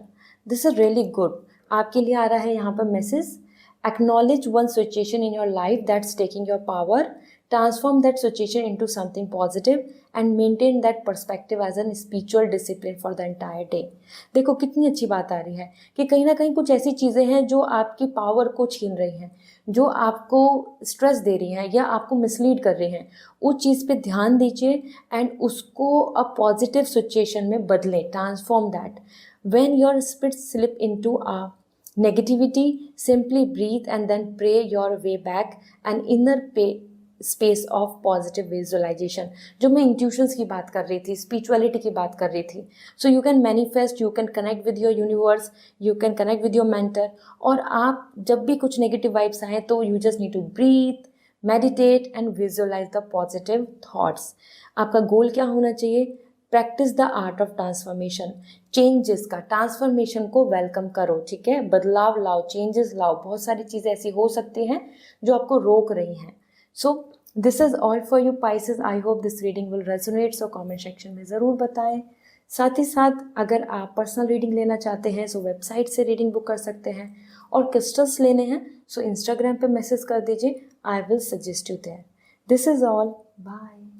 This is really good. आपके लिए आ रहा है यहाँ पर message, acknowledge one situation in your life that's taking your power, transform that situation into something positive and maintain that perspective as a spiritual discipline for the entire day. देखो कितनी अच्छी बात आ रही है कि कहीं ना कहीं कुछ ऐसी चीज़ें हैं जो आपकी पावर को छीन रही हैं, जो आपको स्ट्रेस दे रही हैं या आपको मिसलीड कर रही हैं। उस चीज़ पे ध्यान दीजिए एंड उसको अब पॉजिटिव सिचुएशन में बदलें, transform that. When your spirit slip into a negativity, simply breathe and then pray your way back an inner space of positive visualization. जो मैं intuitions की बात कर रही थी, spirituality की बात कर रही थी, so you can manifest, you can connect with your universe, you can connect with your mentor, और आप जब भी कुछ negative vibes आए तो you just need to breathe, meditate and visualize the positive thoughts. आपका गोल क्या होना चाहिए? Practice the art of transformation, changes का, ट्रांसफॉर्मेशन को वेलकम करो। ठीक है, बदलाव लाओ, चेंजेस लाओ। बहुत सारी चीज़ें ऐसी हो सकती हैं जो आपको रोक रही हैं। So this is all for you Pisces. I hope this reading will resonate, so comment section में ज़रूर बताएं। साथ ही साथ अगर आप पर्सनल रीडिंग लेना चाहते हैं सो वेबसाइट से रीडिंग बुक कर सकते हैं, और क्रिस्टल्स लेने हैं सो इंस्टाग्राम पे मैसेज कर दीजिए, I will suggest you there. This is all, bye.